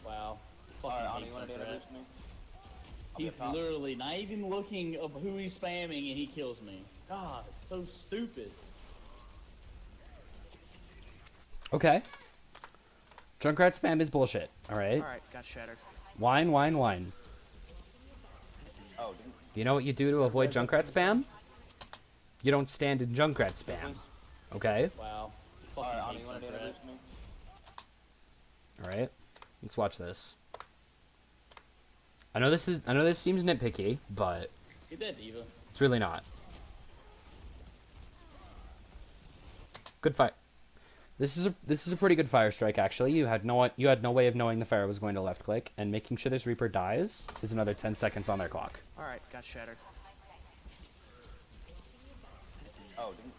Speaker 5: Wow.
Speaker 8: Alright,
Speaker 5: Fucking
Speaker 8: Ana, you wanna
Speaker 5: hate
Speaker 8: introduce
Speaker 5: that.
Speaker 8: me? I'll be
Speaker 5: He's
Speaker 8: up top.
Speaker 5: literally not even looking of who he's spamming and he kills me. God, it's so stupid.
Speaker 1: Okay. Junkrat spam is bullshit, alright?
Speaker 6: Alright, got shattered.
Speaker 1: Whine.
Speaker 8: Oh, didn't...
Speaker 1: You know what you do to avoid Junkrat spam? You don't stand in Junkrat
Speaker 8: Heal,
Speaker 1: spam,
Speaker 8: please.
Speaker 1: okay?
Speaker 5: Wow.
Speaker 8: Alright, Ana,
Speaker 5: Fucking
Speaker 8: you wanna
Speaker 5: hate Junkrat.
Speaker 8: introduce me?
Speaker 1: Alright? Let's watch this. I know this seems nitpicky, but
Speaker 5: Get that, Diva.
Speaker 1: it's really not. Good fight. This is a pretty good fire strike actually. You had no way of knowing the Pharah was going to left click, and making sure this Reaper dies is another 10 seconds on their clock.
Speaker 6: Alright, got shattered.
Speaker 8: Oh, didn't...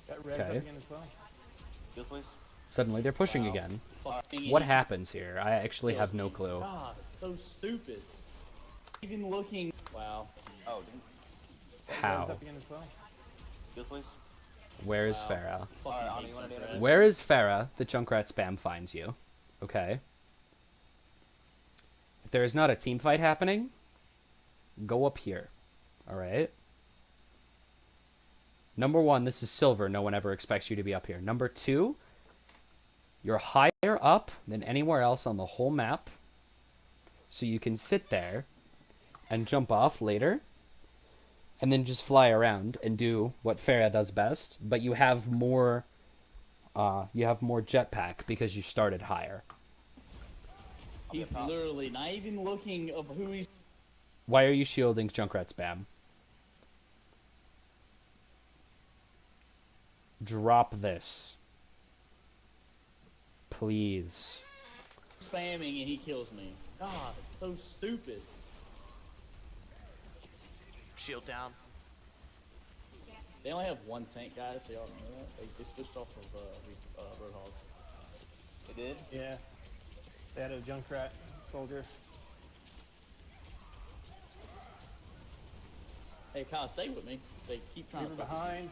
Speaker 9: Got res
Speaker 1: Okay.
Speaker 9: up again as well.
Speaker 8: Heal, please.
Speaker 1: Suddenly they're pushing
Speaker 5: Wow.
Speaker 1: again.
Speaker 5: Fucking
Speaker 1: What
Speaker 5: idiot.
Speaker 1: happens here? I actually have
Speaker 5: Kills
Speaker 1: no
Speaker 5: me.
Speaker 1: clue.
Speaker 5: God, it's so stupid. Even looking. Wow.
Speaker 8: Oh, didn't...
Speaker 9: Got res
Speaker 1: How?
Speaker 9: up again as well.
Speaker 8: Heal, please.
Speaker 1: Where is
Speaker 5: Wow.
Speaker 1: Pharah?
Speaker 5: Fucking
Speaker 8: Alright, Ana,
Speaker 5: hate
Speaker 8: you wanna
Speaker 5: Junkrat.
Speaker 8: introduce me?
Speaker 1: Where is Pharah that Junkrat spam finds you? Okay. If there is not a team fight happening, go up here. Alright? Number one, this is silver. No one ever expects you to be up here. Number two, you're higher up than anywhere else on the whole map. So you can sit there and jump off later. And then just fly around and do what Pharah does best. But you have more jetpack because you started higher.
Speaker 5: He's literally not even looking of who he's.
Speaker 1: Why are you shielding Junkrat spam? Drop this. Please.
Speaker 5: Spamming and he kills me. God, it's so stupid.
Speaker 6: Shield down.
Speaker 5: They only have one tank, guys, so y'all know that. They switched off of Roadhog.
Speaker 8: They did?
Speaker 9: Yeah. They had a Junkrat soldier.
Speaker 5: Hey, Kyle, stay with me. They keep trying
Speaker 9: Reaper
Speaker 5: to focus me.
Speaker 9: behind.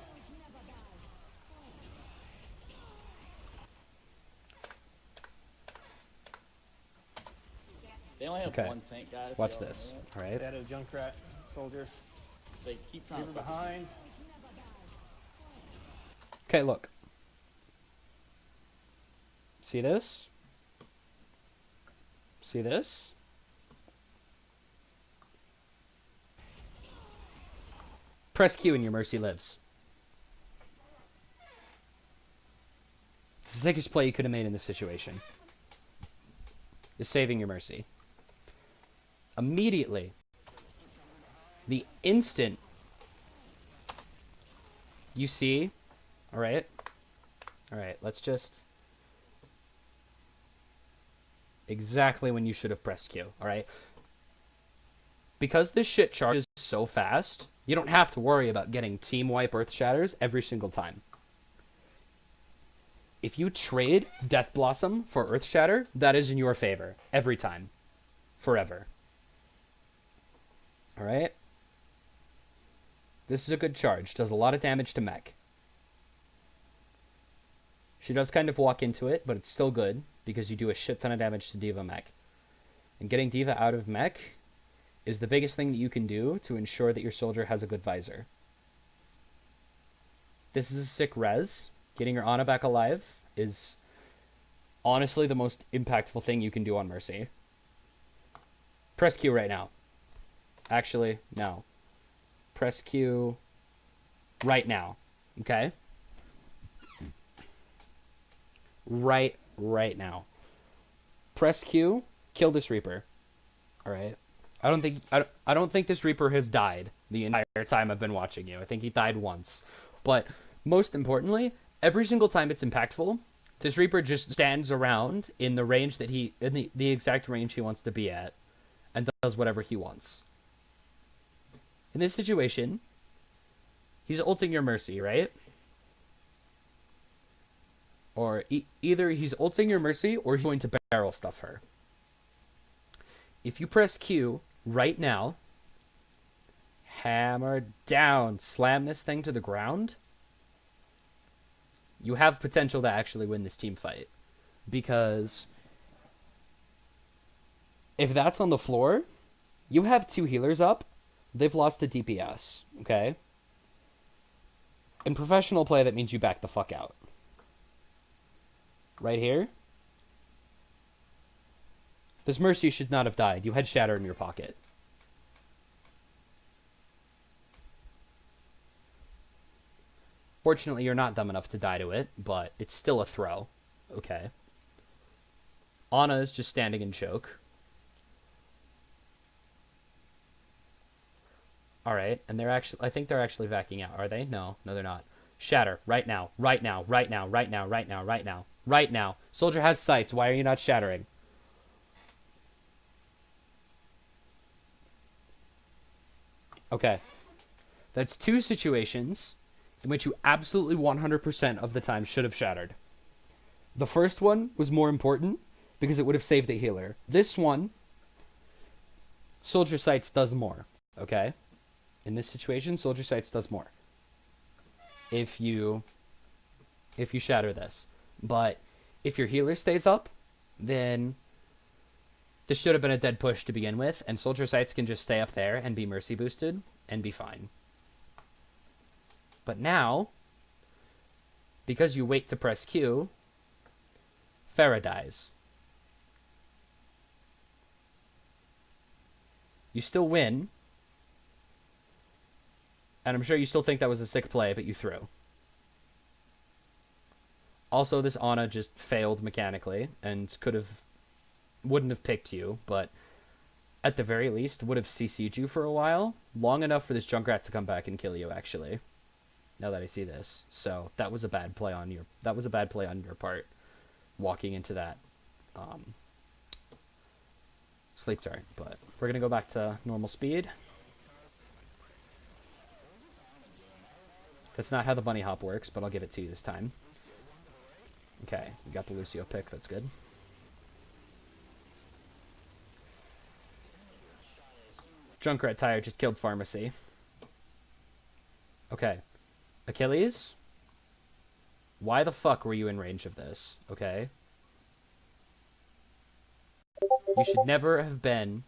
Speaker 5: They only have
Speaker 1: Okay.
Speaker 5: one tank, guys. so
Speaker 1: Watch
Speaker 5: y'all know
Speaker 1: this.
Speaker 5: that.
Speaker 1: Alright.
Speaker 9: They had a Junkrat soldier.
Speaker 5: They keep trying
Speaker 9: Reaper
Speaker 5: to focus me.
Speaker 9: behind.
Speaker 1: Okay, look. See this? See this? Press Q and your Mercy lives. It's the sickest play you could have made in this situation. Is saving your Mercy. Immediately. The instant you see... Alright. Alright, let's just... Exactly when you should have pressed Q, alright? Because this shit charges so fast, you don't have to worry about getting team wipe Earth Shatters every single time. If you trade Death Blossom for Earth Shatter, that is in your favor. Every time. Forever. Alright? This is a good charge. Does a lot of damage to mech. She does kind of walk into it, but it's still good, because you do a shit ton of damage to D.Va mech. And getting D.Va out of mech is the biggest thing that you can do to ensure that your soldier has a good visor. This is a sick res. Getting your Ana back alive is honestly the most impactful thing you can do on Mercy. Press Q right now. Actually, no. Press Q right now. Okay? Right now. Press Q, kill this Reaper. Alright? I don't think this Reaper has died the entire time I've been watching you. I think he died once. But most importantly, every single time it's impactful, this Reaper just stands around in the range that the exact range he wants to be at and does whatever he wants. In this situation, he's ulting your Mercy, right? Or either he's ulting your Mercy or he's going to barrel stuff her. If you press Q right now, hammer down, slam this thing to the ground, you have potential to actually win this team fight. Because if that's on the floor, you have 2 healers up, they've lost to DPS, okay? In professional play, that means you back the fuck out. Right here. This Mercy should not have died. You had Shatter in your pocket. Fortunately, you're not dumb enough to die to it, but it's still a throw. Okay. Ana is just standing in choke. Alright, and I think they're actually backing out. Are they? No, they're not. Shatter, right now, right now, right now, right now, right now, right now, right now. Soldier has sights, why are you not shattering? Okay. That's 2 situations in which you absolutely 100% of the time should have shattered. The first one was more important because it would have saved the healer. This one, Soldier Sights does more, okay? In this situation, Soldier Sights does more. If you shatter this. But if your healer stays up, then this should have been a dead push to begin with, and Soldier Sights can just stay up there and be Mercy boosted and be fine. But now, because you wait to press Q, Pharah dies. You still win, and I'm sure you still think that was a sick play, but you threw. Also, this Ana just failed mechanically, and could have wouldn't have picked you, but at the very least would have CC'd you for a while, long enough for this Junkrat to come back and kill you, actually. Now that I see this. So that was a bad play on your part, walking into that sleep turn. But we're gonna go back to normal speed. That's not how the bunny hop works, but I'll give it to you this time. Okay, you got the Lucio pick, that's good. Junkrat Tire just killed Pharmacy. Okay. Achilles? Why the fuck were you in range of this? Okay. You should never have been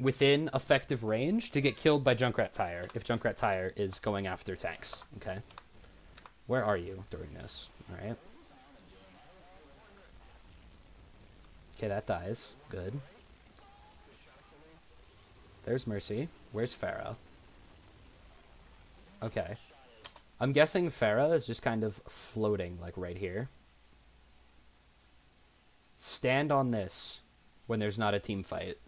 Speaker 1: within effective range to get killed by Junkrat Tire if Junkrat Tire is going after tanks. Okay. Where are you during this? Alright. Okay, that dies. Good. There's Mercy. Where's Pharah? Okay. I'm guessing Pharah is just kind of floating, like, right here. Stand on this when there's not a team fight.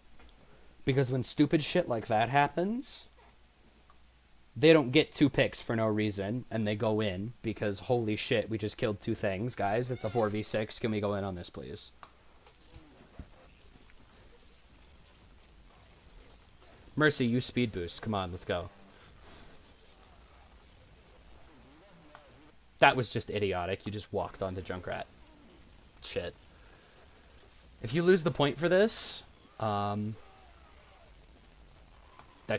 Speaker 1: Because when stupid shit like that happens, they don't get 2 picks for no reason, and they go in because, holy shit, we just killed 2 things. Guys, it's a 4v6. Can we go in on this, please? Mercy, use speed boost. Come on, let's go. That was just idiotic. You just walked onto Junkrat. Shit. If you lose the point for this, that's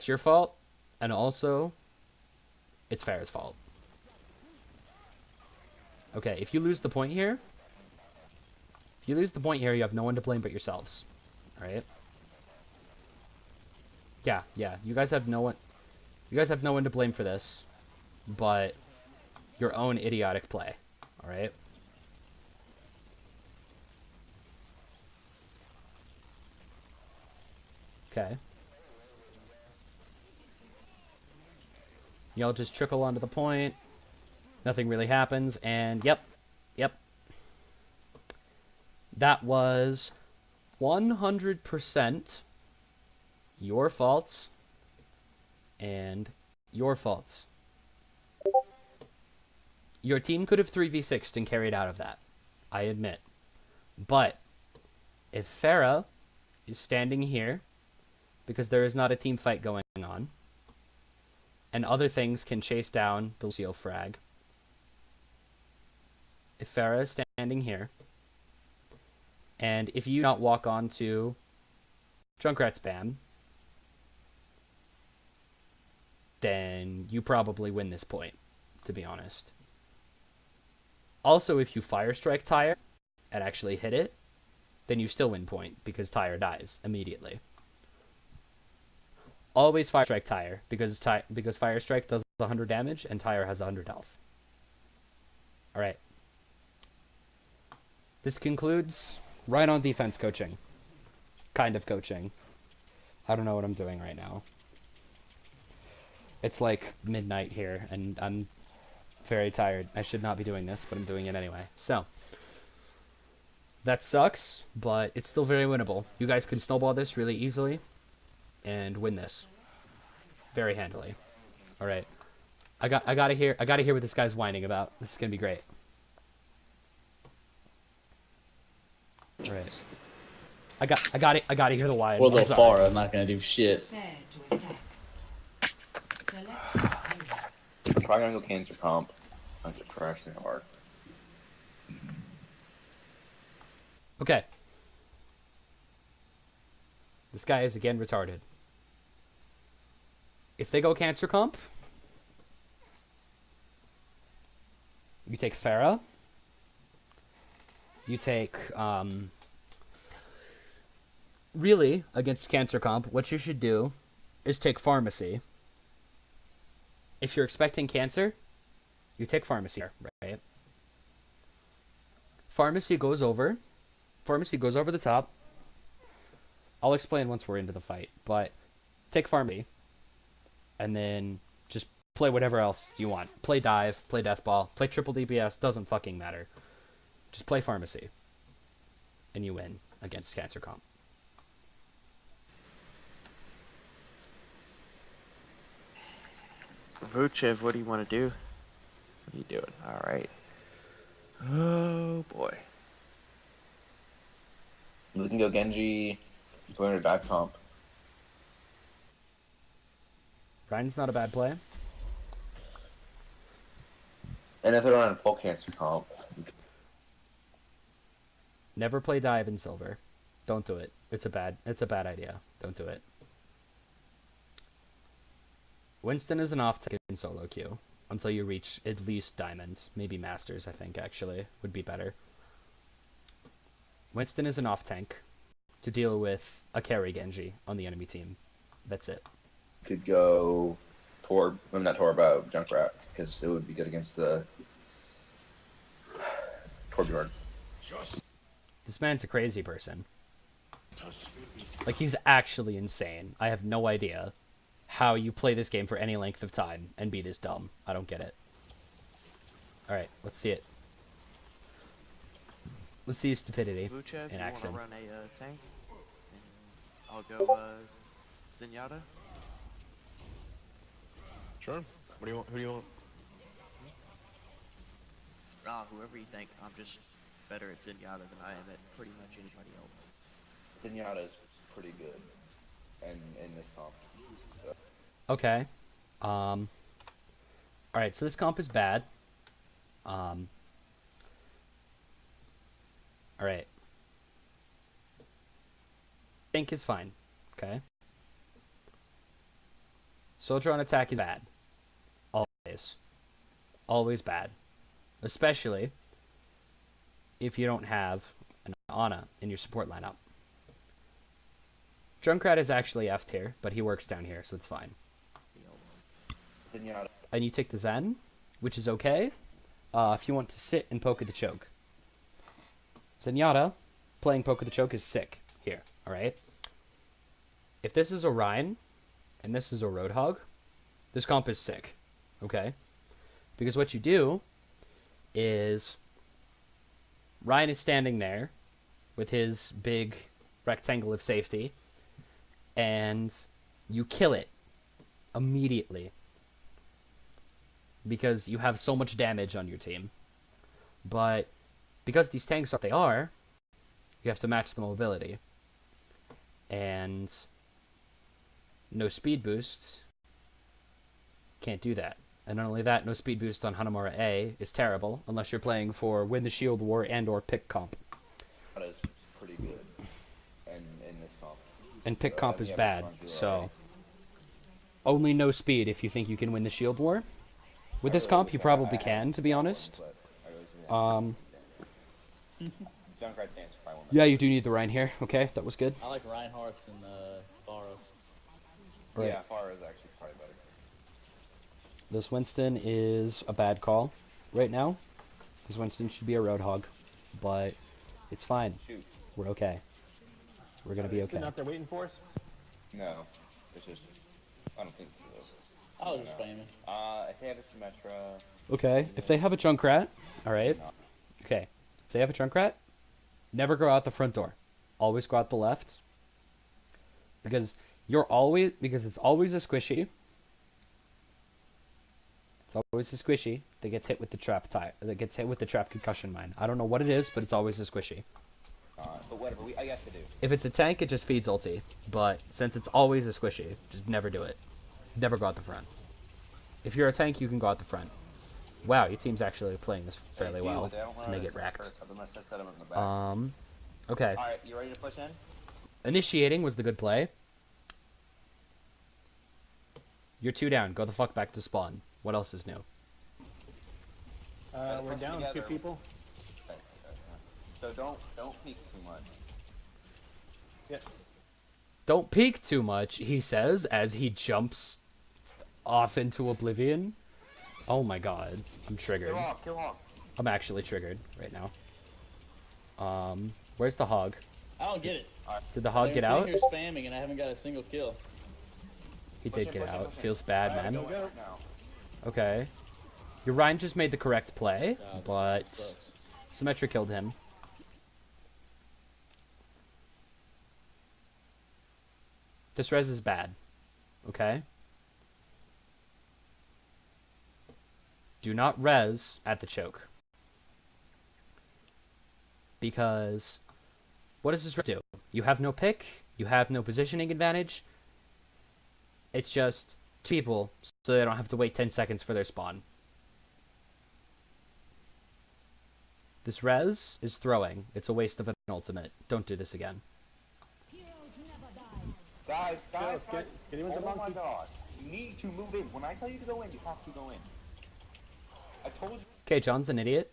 Speaker 1: your fault. And also, it's Farah's fault. Okay, if you lose the point here, you have no one to blame but yourselves. Alright? Yeah, you guys have no one to blame for this, but your own idiotic play. Alright? Okay. Y'all just trickle onto the point. Nothing really happens, and yep. That was 100% your fault and your fault. Your team could have 3v6'd and carried out of that, I admit. But if Pharah is standing here because there is not a team fight going on, and other things can chase down the Lucio frag, if Pharah is standing here, and if you not walk onto Junkrat spam, then you probably win this point, to be honest. Also, if you fire strike Tire and actually hit it, then you still win point because Tire dies immediately. Always fire strike Tire because fire strike does 100 damage and Tire has 100 health. All right. This concludes right on defense coaching. Kind of coaching. I don't know what I'm doing right now. It's like midnight here, and I'm very tired. I should not be doing this, but I'm doing it anyway. So, that sucks, but it's still very winnable. You guys can snowball this really easily and win this very handily. All right. I gotta hear what this guy's whining about. This is gonna be great. All right. I gotta hear the whine.
Speaker 5: Well,
Speaker 1: I'm
Speaker 5: the
Speaker 1: sorry.
Speaker 5: far, I'm not gonna do shit.
Speaker 3: Prepare to attack. Select your hero.
Speaker 7: I'm probably gonna go cancer comp. Bunch of trash in hard.
Speaker 1: Okay. This guy is again retarded. If they go cancer comp, you take Pharah. You take, really, against cancer comp, what you should do is take Pharmacy. If you're expecting cancer, you take Pharmacy, right? Pharmacy goes over the top. I'll explain once we're into the fight, but take Pharmacy, and then just play whatever else you want. Play dive, play death ball, play triple DPS, doesn't fucking matter. Just play Pharmacy, and you win. against Cancer Comp.
Speaker 2: Vuchev, what do you want to do? What are you doing? All right. Oh boy.
Speaker 7: We can go Genji, going to dive comp.
Speaker 1: Ryan's not a bad play.
Speaker 7: And if they're on full cancer comp,
Speaker 1: Never play dive in silver. Don't do it. It's a bad idea. Don't do it. Winston is an off tank in solo queue until you reach at least diamond, maybe masters. I think actually would be better. Winston is an off tank to deal with a carry Genji on the enemy team. That's it.
Speaker 7: could go Torb. I'm not Torb, Junkrat, because it would be good against the Torbjorn.
Speaker 1: This man's a crazy person. Like, he's actually insane. I have no idea how you play this game for any length of time and be this dumb. I don't get it. Alright, let's see it. Let's see his stupidity
Speaker 6: Vuchev,
Speaker 1: in
Speaker 6: you
Speaker 1: action.
Speaker 6: want to run a tank? And I'll go Zenyatta.
Speaker 10: Sure. What do you want? Who do you want?
Speaker 6: Whoever you think. I'm just better at Zenyatta than I am at pretty much anybody else.
Speaker 7: Zenyatta is pretty good in this comp. So.
Speaker 1: Okay. Alright, so this comp is bad. Alright. Tank is fine. Okay. Soldier on attack is bad. Always. Always bad. Especially if you don't have an Ana in your support lineup. Junkrat is actually F tier, but he works down here, so it's fine.
Speaker 7: Zenyatta.
Speaker 1: And you take the Zen, which is okay, if you want to sit and poke at the choke. Zenyatta, playing poke at the choke is sick here, alright? If this is Orion, and this is a Roadhog, this comp is sick, okay? Because what you do is Ryan is standing there with his big rectangle of safety, and you kill it immediately because you have so much damage on your team. But because these tanks are what they are, you have to match the mobility. And no speed boost, can't do that. And not only that, no speed boost on Hanamura A is terrible unless you're playing for Win the Shield War and or Pick Comp.
Speaker 7: That is pretty good in this comp.
Speaker 1: And Pick Comp is
Speaker 7: yeah,
Speaker 1: bad, so only no speed if you think you can win the Shield War. With this comp, you probably can, to be honest.
Speaker 7: Junkrat dance is probably one.
Speaker 1: Yeah, you do need the Rhine here. Okay, that was good.
Speaker 5: I like Reinhardt and Faros.
Speaker 1: Right.
Speaker 7: Yeah, Far is actually probably better.
Speaker 1: This Winston is a bad call right now. This Winston should be a Roadhog, but it's fine.
Speaker 7: Shoot.
Speaker 1: We're okay. We're gonna be okay.
Speaker 9: Sitting out there waiting for us?
Speaker 7: No, it's just I don't think he will.
Speaker 5: I was just spamming.
Speaker 7: If they have a Symmetra,
Speaker 1: Okay, if they have a Junkrat, alright. Okay, if they have a Junkrat, never go out the front door. Always go out the left. Because it's always a squishy. It's always a squishy that gets hit with the trap concussion mine. I don't know what it is, but it's always a squishy.
Speaker 7: but whatever. I guess to do.
Speaker 1: If it's a tank, it just feeds ulti. But since it's always a squishy, just never do it. Never go out the front. If you're a tank, you can go out the front. Wow, your team's actually playing this fairly well, and they get wracked.
Speaker 7: Unless I set them in the back.
Speaker 1: Okay.
Speaker 7: All right, you ready to push in?
Speaker 1: Initiating was the good play. You're 2 down. Go the fuck back to spawn. What else is new?
Speaker 9: We're
Speaker 7: push
Speaker 9: down
Speaker 7: together.
Speaker 9: 2 people.
Speaker 7: Okay. So don't peek too much.
Speaker 9: Yeah.
Speaker 1: Don't peek too much, he says, as he jumps off into oblivion. Oh my god. I'm triggered.
Speaker 7: Kill off.
Speaker 1: I'm actually triggered right now. Where's the hog?
Speaker 5: I don't get it.
Speaker 1: Did the hog
Speaker 5: I'm
Speaker 1: get
Speaker 5: sitting
Speaker 1: out?
Speaker 5: here spamming and I haven't got a single kill.
Speaker 1: He
Speaker 7: Push
Speaker 1: did
Speaker 7: in,
Speaker 1: get
Speaker 7: push in,
Speaker 1: out.
Speaker 7: push in.
Speaker 1: Feels bad,
Speaker 7: Alright,
Speaker 1: man.
Speaker 7: go in right now.
Speaker 1: Okay. Your Ryan just made the correct play,
Speaker 5: God,
Speaker 1: but
Speaker 5: sucks.
Speaker 1: Symmetra killed him. This res is bad. Okay? Do not res at the choke. Because what does this res do? You have no pick. You have no positioning advantage. It's just 2 people, so they don't have to wait 10 seconds for their spawn. This res is throwing. It's a waste of an ultimate. Don't do this again.
Speaker 8: Guys,
Speaker 9: It's getting with the
Speaker 8: oh my
Speaker 9: monkey.
Speaker 8: god. You need to move in. When I tell you to go in, you have to go in. I told you.
Speaker 1: Okay, John's an idiot.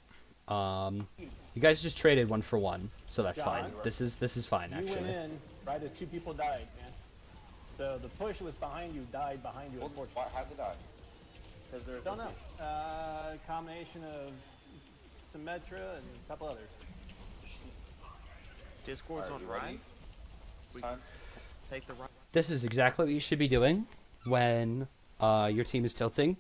Speaker 1: You guys just traded 1 for 1, so that's
Speaker 9: John,
Speaker 1: fine. This is fine,
Speaker 9: You went
Speaker 1: actually.
Speaker 9: in right as 2 people died, man. So the push was behind you, died behind you.
Speaker 8: Well,
Speaker 9: Unfortunately,
Speaker 8: how'd they die? Because they're.
Speaker 9: don't know. Combination of Symmetra and a couple others.
Speaker 6: Discord's
Speaker 8: Alright,
Speaker 6: on
Speaker 8: you ready?
Speaker 6: Ryan.
Speaker 8: It's time.
Speaker 6: Take the Ryan.
Speaker 1: This is exactly what you should be doing when your team is tilting.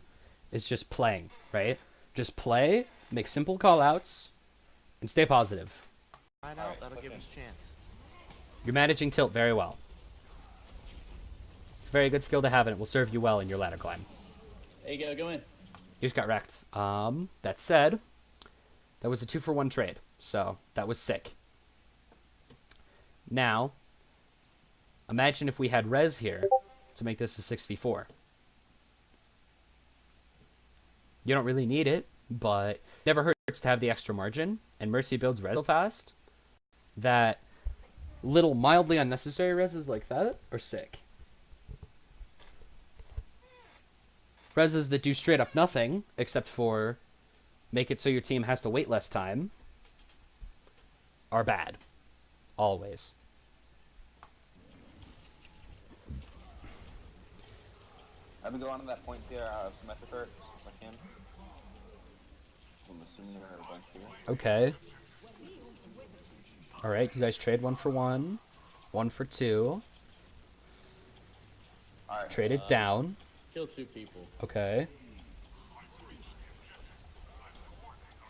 Speaker 1: Is just playing, right? Just play, make simple call-outs, and stay positive.
Speaker 6: Ryan
Speaker 8: Alright,
Speaker 6: out. That'll
Speaker 8: push
Speaker 6: give
Speaker 8: in.
Speaker 6: us a chance.
Speaker 1: You're managing tilt very well. It's a very good skill to have, and it will serve you well in your ladder climb.
Speaker 5: There you go in.
Speaker 1: You just got wrecked. That said, that was a 2 for 1 trade, so that was sick. Now, imagine if we had res here to make this a 6v4. You don't really need it, but never hurts to have the extra margin, and Mercy builds res so fast that little mildly unnecessary reses like that are sick. Reses that do straight up nothing, except for make it so your team has to wait less time, are bad. Always.
Speaker 8: I've been going on that point there of semester turrets if I can. I'm assuming there are a bunch here.
Speaker 1: Okay. Alright, you guys trade 1 for 1. 1 for 2.
Speaker 8: Alright.
Speaker 1: Trade it down.
Speaker 5: Kill 2 people.
Speaker 1: Okay.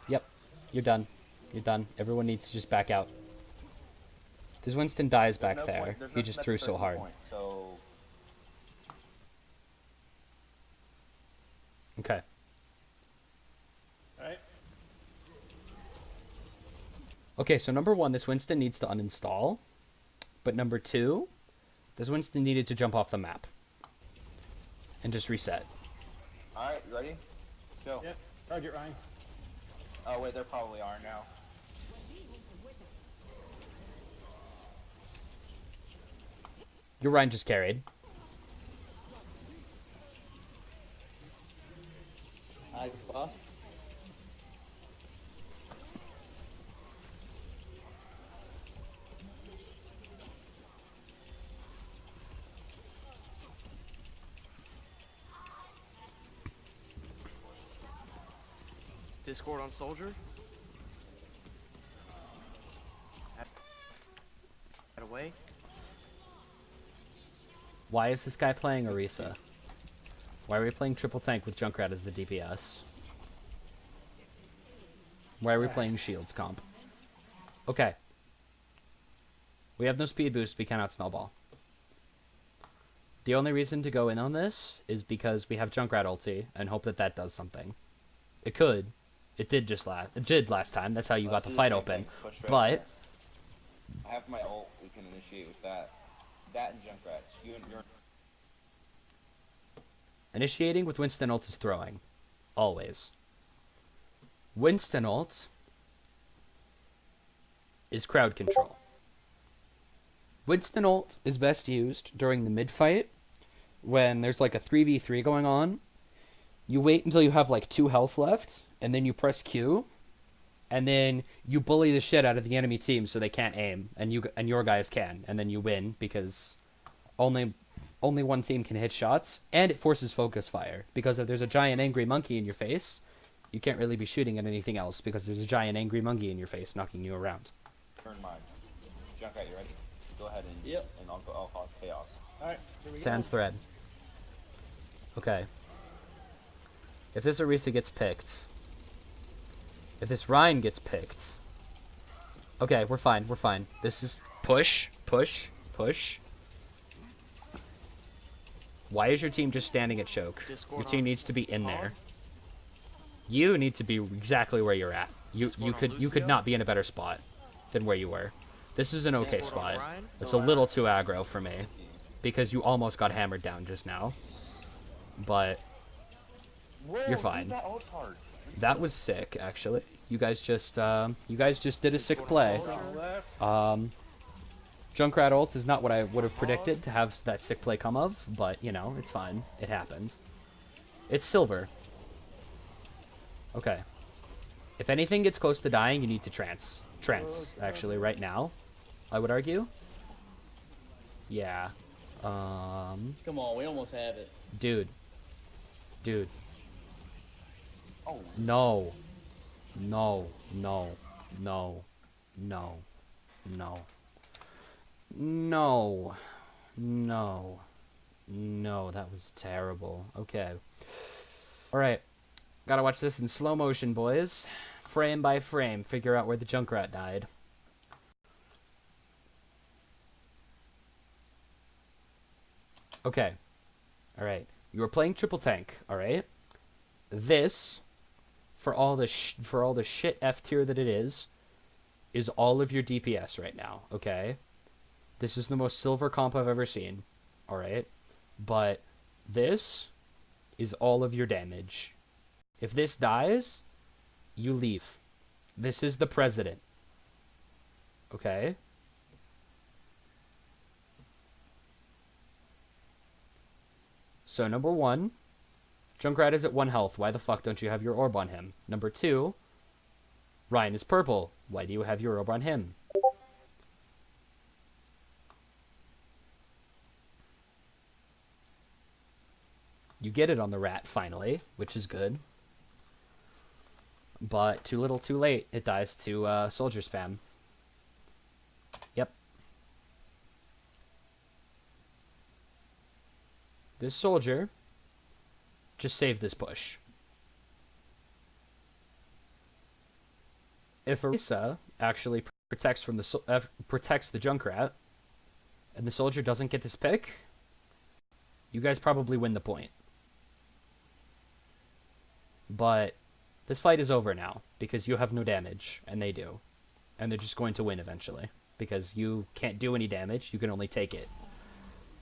Speaker 1: Yep. You're done. You're done. Everyone needs to just back out. This Winston dies back
Speaker 8: There's no
Speaker 1: there.
Speaker 8: point- there's
Speaker 1: He
Speaker 8: no
Speaker 1: just
Speaker 8: semester
Speaker 1: threw so
Speaker 8: turret
Speaker 1: hard.
Speaker 8: point, so
Speaker 1: Okay.
Speaker 9: All right.
Speaker 1: Okay, so number 1, this Winston needs to uninstall. But number 2, this Winston needed to jump off the map. And just reset.
Speaker 8: alright, you ready? Let's go.
Speaker 9: Yep. Target Ryan.
Speaker 8: Oh wait, there probably are now.
Speaker 1: Your Ryan just carried.
Speaker 5: Nice boss.
Speaker 6: Discord on Soldier. Get away.
Speaker 1: Why is this guy playing Orisa? Why are we playing triple tank with Junkrat as the DPS? Why are we playing Shields comp? Okay. We have no speed boost, we cannot snowball. The only reason to go in on this is because we have Junkrat ulti and hope that that does something. It could. It did last time. That's how you got
Speaker 8: Let's
Speaker 1: the
Speaker 8: do
Speaker 1: fight
Speaker 8: same
Speaker 1: open.
Speaker 8: thing. Push right
Speaker 1: But
Speaker 8: there. I have my ult. We can initiate with that. That and Junkrats. You're
Speaker 1: initiating with Winston ult is throwing. Always. Winston ult is crowd control. Winston ult is best used during the mid fight when there's like a 3v3 going on. You wait until you have like 2 health left, and then you press Q, and then you bully the shit out of the enemy team so they can't aim, and your guys can, and then you win because only one team can hit shots, and it forces focus fire because if there's a giant angry monkey in your face, you can't really be shooting at anything else because there's a giant angry monkey in your face knocking you around.
Speaker 8: turn mine. Junkrat, you ready? Go ahead and
Speaker 5: Yep.
Speaker 8: and I'll cause chaos.
Speaker 9: All right. Here we
Speaker 1: Sans
Speaker 9: go.
Speaker 1: thread. Okay. If this Orisa gets picked, if this Ryan gets picked, okay, we're fine. This is push, push, push. Why is your team just standing at choke? Your team needs to be in there. You need to be exactly where you're at. You could not be in a better spot than where you were. This is an okay spot. It's a little too aggro for me because you almost got hammered down just now. But you're fine. That was sick, actually. You guys just did a sick play. Junkrat ult is not what I would have predicted to have that sick play come of, but, you know, it's fine. It happened. It's silver. Okay. If anything gets close to dying, you need to trance. Trance, actually, right now, I would argue. Yeah.
Speaker 5: Come on, we almost have it.
Speaker 1: Dude. No. No. No. No. No. No. No. No. No, that was terrible. Okay. Alright. Gotta watch this in slow motion, boys. Frame by frame, figure out where the Junkrat died. Okay. Alright. You were playing triple tank, alright? This, for all the shit F tier that it is all of your DPS right now, okay? This is the most silver comp I've ever seen, alright? But this is all of your damage. If this dies, you leave. This is the president. Okay? So, number 1, Junkrat is at 1 health. Why the fuck don't you have your orb on him? Number 2, Ryan is purple. Why do you have your orb on him? You get it on the rat, finally, which is good. But too little, too late. It dies to soldier spam. Yep. This soldier just saved this push. If Arisa actually protects from the protects the Junkrat, and the soldier doesn't get this pick, you guys probably win the point. But this fight is over now because you have no damage and they do, and they're just going to win eventually because you can't do any damage. You can only take it,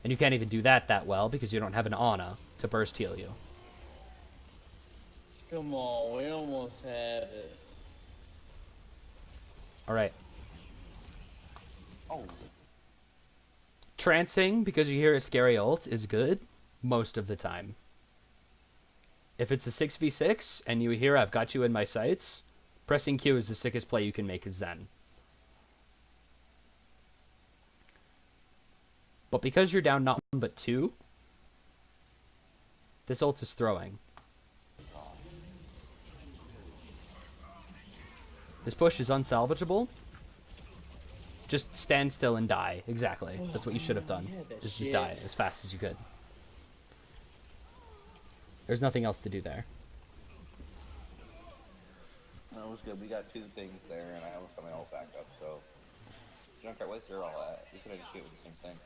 Speaker 1: and you can't even do that well because you don't have an Ana to burst heal you.
Speaker 5: Come on, we almost had it.
Speaker 1: Alright.
Speaker 8: Oh.
Speaker 1: Trancing because you hear a scary ult is good most of the time. If it's a 6v6 and you hear I've got you in my sights, pressing Q is the sickest play you can make as Zen. But because you're down not 1 but 2, this ult is throwing. This push is unsalvageable. Just stand still and die. Exactly. That's what you should have done. Is just die as fast as you could. There's nothing else to do there.
Speaker 8: That was good. We got 2 things there, and I almost got my ult back up, so... Junkrat, what's your all at? We could have just hit with the same thing.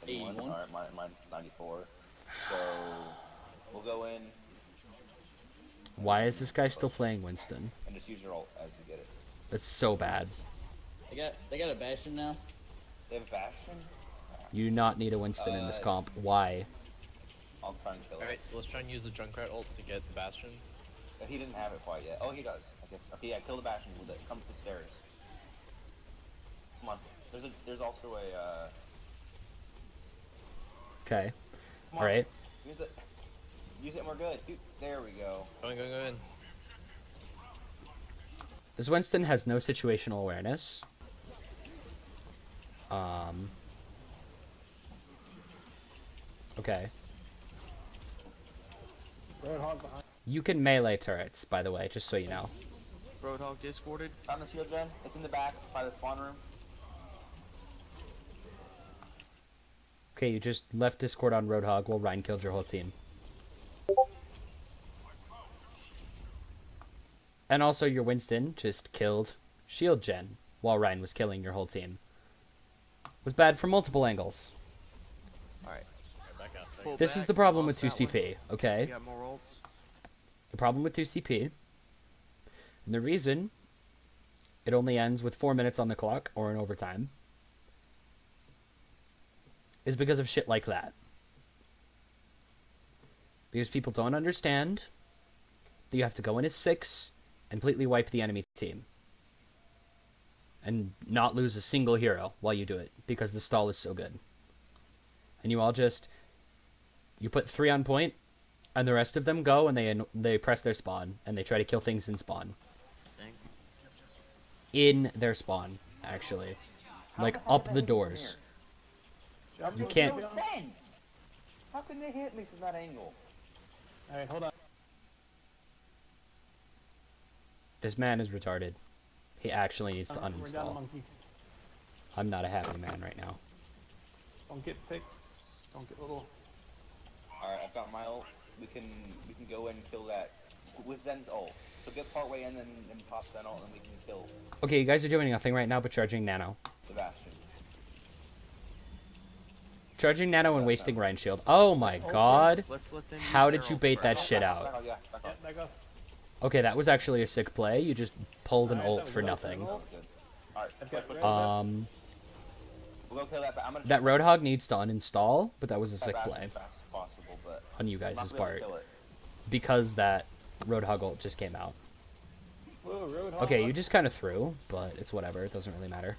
Speaker 8: 81? Alright, mine's 94. So, we'll go in...
Speaker 1: Why is this guy still playing Winston?
Speaker 8: And just use your ult as you get it.
Speaker 1: That's so bad.
Speaker 5: They got a Bastion now?
Speaker 8: They have Bastion?
Speaker 1: You do not need a Winston in this comp. Why?
Speaker 8: I'll try and kill it.
Speaker 10: Alright, so let's try and use the Junkrat ult to get the Bastion.
Speaker 8: He doesn't have it quite yet. Oh, he does. I guess. Okay, yeah, kill the Bastion with it. Come up the stairs. Come on. There's also a,
Speaker 1: Okay. Alright.
Speaker 8: Use it. Use it and we're good. Dude, there we go.
Speaker 10: Go in.
Speaker 1: This Winston has no situational awareness. Okay.
Speaker 9: Roadhog behind.
Speaker 1: You can melee turrets, by the way, just so you know.
Speaker 6: Roadhog discorded.
Speaker 8: On the shield gen. It's in the back by the spawn room.
Speaker 1: Okay, you just left Discord on Roadhog while Ryan killed your whole team. And also your Winston just killed shield gen while Ryan was killing your whole team. Was bad from multiple angles.
Speaker 6: Alright.
Speaker 10: Back out.
Speaker 6: Pull
Speaker 1: This is
Speaker 6: back,
Speaker 1: the problem with
Speaker 6: lost that
Speaker 1: 2CP, okay?
Speaker 6: You got more ults?
Speaker 1: The problem with 2CP, and the reason it only ends with 4 minutes on the clock or in overtime, is because of shit like that. Because people don't understand that you have to go in as 6 and completely wipe the enemy team. And not lose a single hero while you do it, because the stall is so good. And you all just... You put 3 on point, and the rest of them go, and they press their spawn, and they try to kill things in spawn.
Speaker 6: Dang.
Speaker 1: In their spawn, actually. Like, up the doors. You can't...
Speaker 8: No sense. How can they hit me from that angle?
Speaker 9: Alright, hold on.
Speaker 1: This man is retarded. He actually needs to
Speaker 9: We're down,
Speaker 1: uninstall.
Speaker 9: monkey.
Speaker 1: I'm not a happy man right now.
Speaker 9: Don't get picked. Don't get little.
Speaker 8: Alright, I've got my ult. We can go in and kill that with Zen's ult. So get part way in and pop Zen ult and we can kill
Speaker 1: Okay, you guys are doing nothing right now but charging Nano.
Speaker 8: the Bastion.
Speaker 1: Charging Nano and wasting Rhine Shield. Oh my god.
Speaker 6: Let's let them
Speaker 1: How
Speaker 6: use
Speaker 1: did
Speaker 6: their
Speaker 1: you
Speaker 6: ults
Speaker 1: bait that
Speaker 6: first.
Speaker 1: shit
Speaker 8: Back
Speaker 1: out?
Speaker 8: off, yeah, back
Speaker 9: Yeah,
Speaker 8: off.
Speaker 9: back off.
Speaker 1: Okay, that was actually a sick play. You just pulled an
Speaker 9: Alright,
Speaker 1: ult
Speaker 9: that was
Speaker 1: for
Speaker 9: an ult.
Speaker 1: nothing.
Speaker 8: Alright,
Speaker 9: I've got
Speaker 8: push,
Speaker 9: red.
Speaker 8: we'll go kill that, but I'm gonna
Speaker 1: That Roadhog needs to uninstall, but that was a
Speaker 8: that
Speaker 1: sick
Speaker 8: Bastion
Speaker 1: play
Speaker 8: as fast as possible, but
Speaker 1: on you
Speaker 8: I'm not
Speaker 1: guys'
Speaker 8: gonna be able to
Speaker 1: part.
Speaker 8: kill it.
Speaker 1: Because that Roadhog ult just came out.
Speaker 9: Whoa, Roadhog.
Speaker 1: Okay, you just kind of threw, but it's whatever. It doesn't really matter.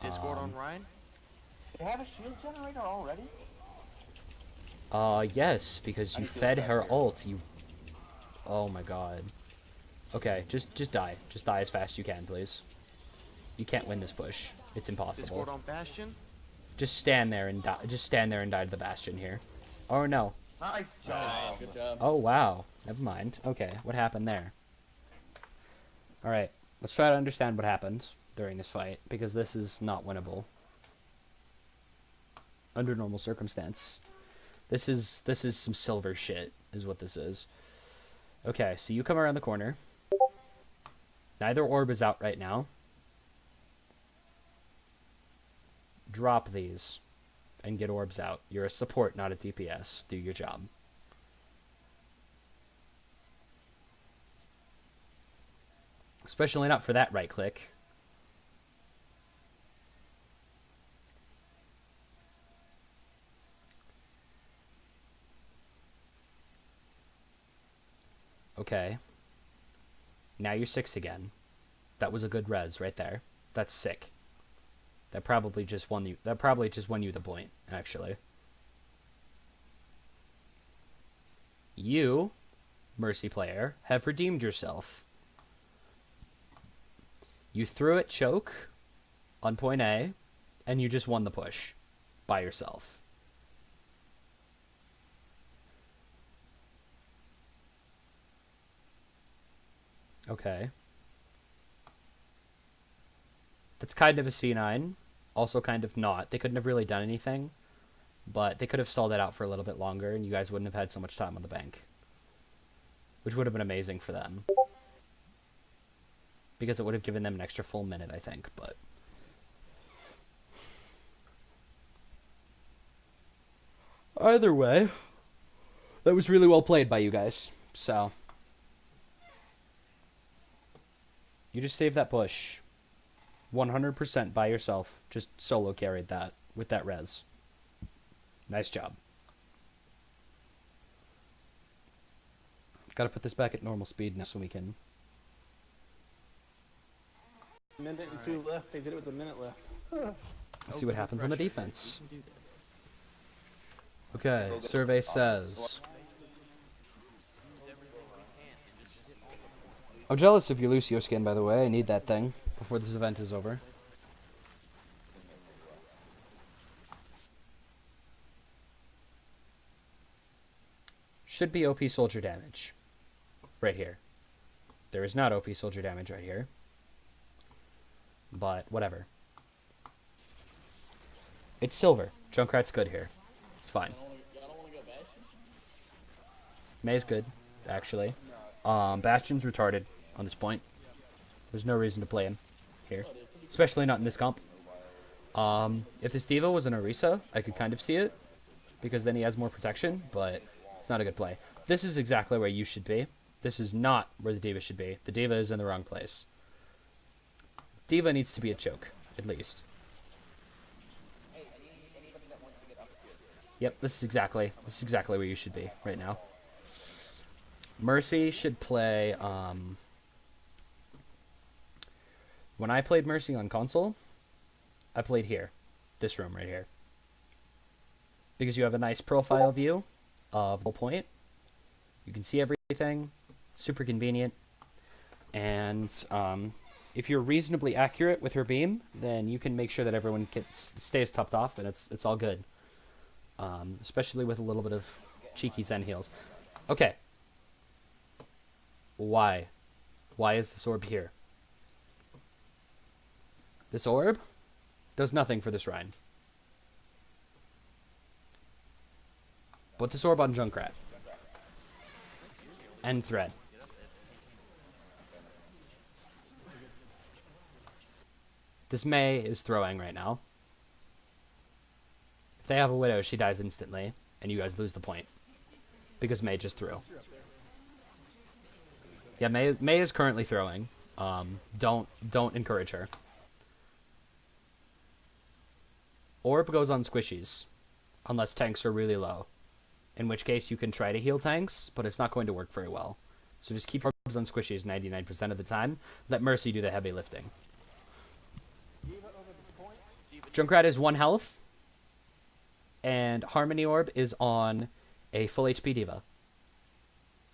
Speaker 6: Discord on Ryan?
Speaker 8: They have a shield generator already?
Speaker 1: Yes, because
Speaker 8: I
Speaker 1: you
Speaker 8: need to
Speaker 1: fed
Speaker 8: back
Speaker 1: her
Speaker 8: here.
Speaker 1: ult. You... Oh my god. Okay, just die. Just die as fast as you can, please. You can't win this push. It's impossible.
Speaker 6: Discord on Bastion?
Speaker 1: Just stand there and die. Just stand there and die to the Bastion here. Oh no.
Speaker 8: Nice job.
Speaker 5: Nice, good job.
Speaker 1: Oh wow. Never mind. Okay, what happened there? Alright, let's try to understand what happened during this fight, because this is not winnable. Under normal circumstance. This is some silver shit, is what this is. Okay, so you come around the corner. Neither orb is out right now. Drop these and get orbs out. You're a support, not a DPS. Do your job. Especially not for that right click. Okay. Now you're 6 again. That was a good res right there. That's sick. That probably just won you. That probably just won you the point, actually. You, Mercy player, have redeemed yourself. You threw it choke on point A, and you just won the push by yourself. Okay. That's kind of a C9. Also kind of not. They couldn't have really done anything. But they could have stalled it out for a little bit longer, and you guys wouldn't have had so much time on the bank. Which would have been amazing for them. Because it would have given them an extra full minute, I think, but... Either way, that was really well played by you guys, so... You just saved that push. 100% by yourself. Just solo carried that with that res. Nice job. Gotta put this back at normal speed now so we can...
Speaker 9: Minute and 2 left. They did it with a minute left.
Speaker 1: Let's see what happens on the defense.
Speaker 6: We can do this.
Speaker 1: Okay, survey says... I'm jealous of your Lucio skin, by the way. I need that thing before this event is over. Should be OP soldier damage. Right here. There is not OP soldier damage right here. But, whatever. It's silver. Junkrat's good here. It's fine.
Speaker 5: Y'all don't want to go Bastion?
Speaker 1: May's good, actually. Bastion's retarded on this point. There's no reason to play him here. Especially not in this comp. If this Diva was an Orisa, I could kind of see it, because then he has more protection, but it's not a good play. This is exactly where you should be. This is not where the Diva should be. The Diva is in the wrong place. Diva needs to be a choke, at least. Yep, this is exactly where you should be right now. Mercy should play, when I played Mercy on console, I played here. This room right here. Because you have a nice profile view of the point. You can see everything. Super convenient. And if you're reasonably accurate with her beam, then you can make sure that everyone stays topped off, and it's all good. Especially with a little bit of cheeky Zen heals. Okay. Why? Why is this orb here? This orb does nothing for this Rhine. Put this orb on Junkrat. And Thread. This Mei is throwing right now. If they have a Widow, she dies instantly, and you guys lose the point. Because Mei just threw. Yeah, Mei is currently throwing. Don't encourage her. Orb goes on squishies, unless tanks are really low. In which case you can try to heal tanks, but it's not going to work very well. So just keep orbs on squishies 99% of the time. Let Mercy do the heavy lifting. Junkrat is 1 health. And Harmony Orb is on a full HP Diva.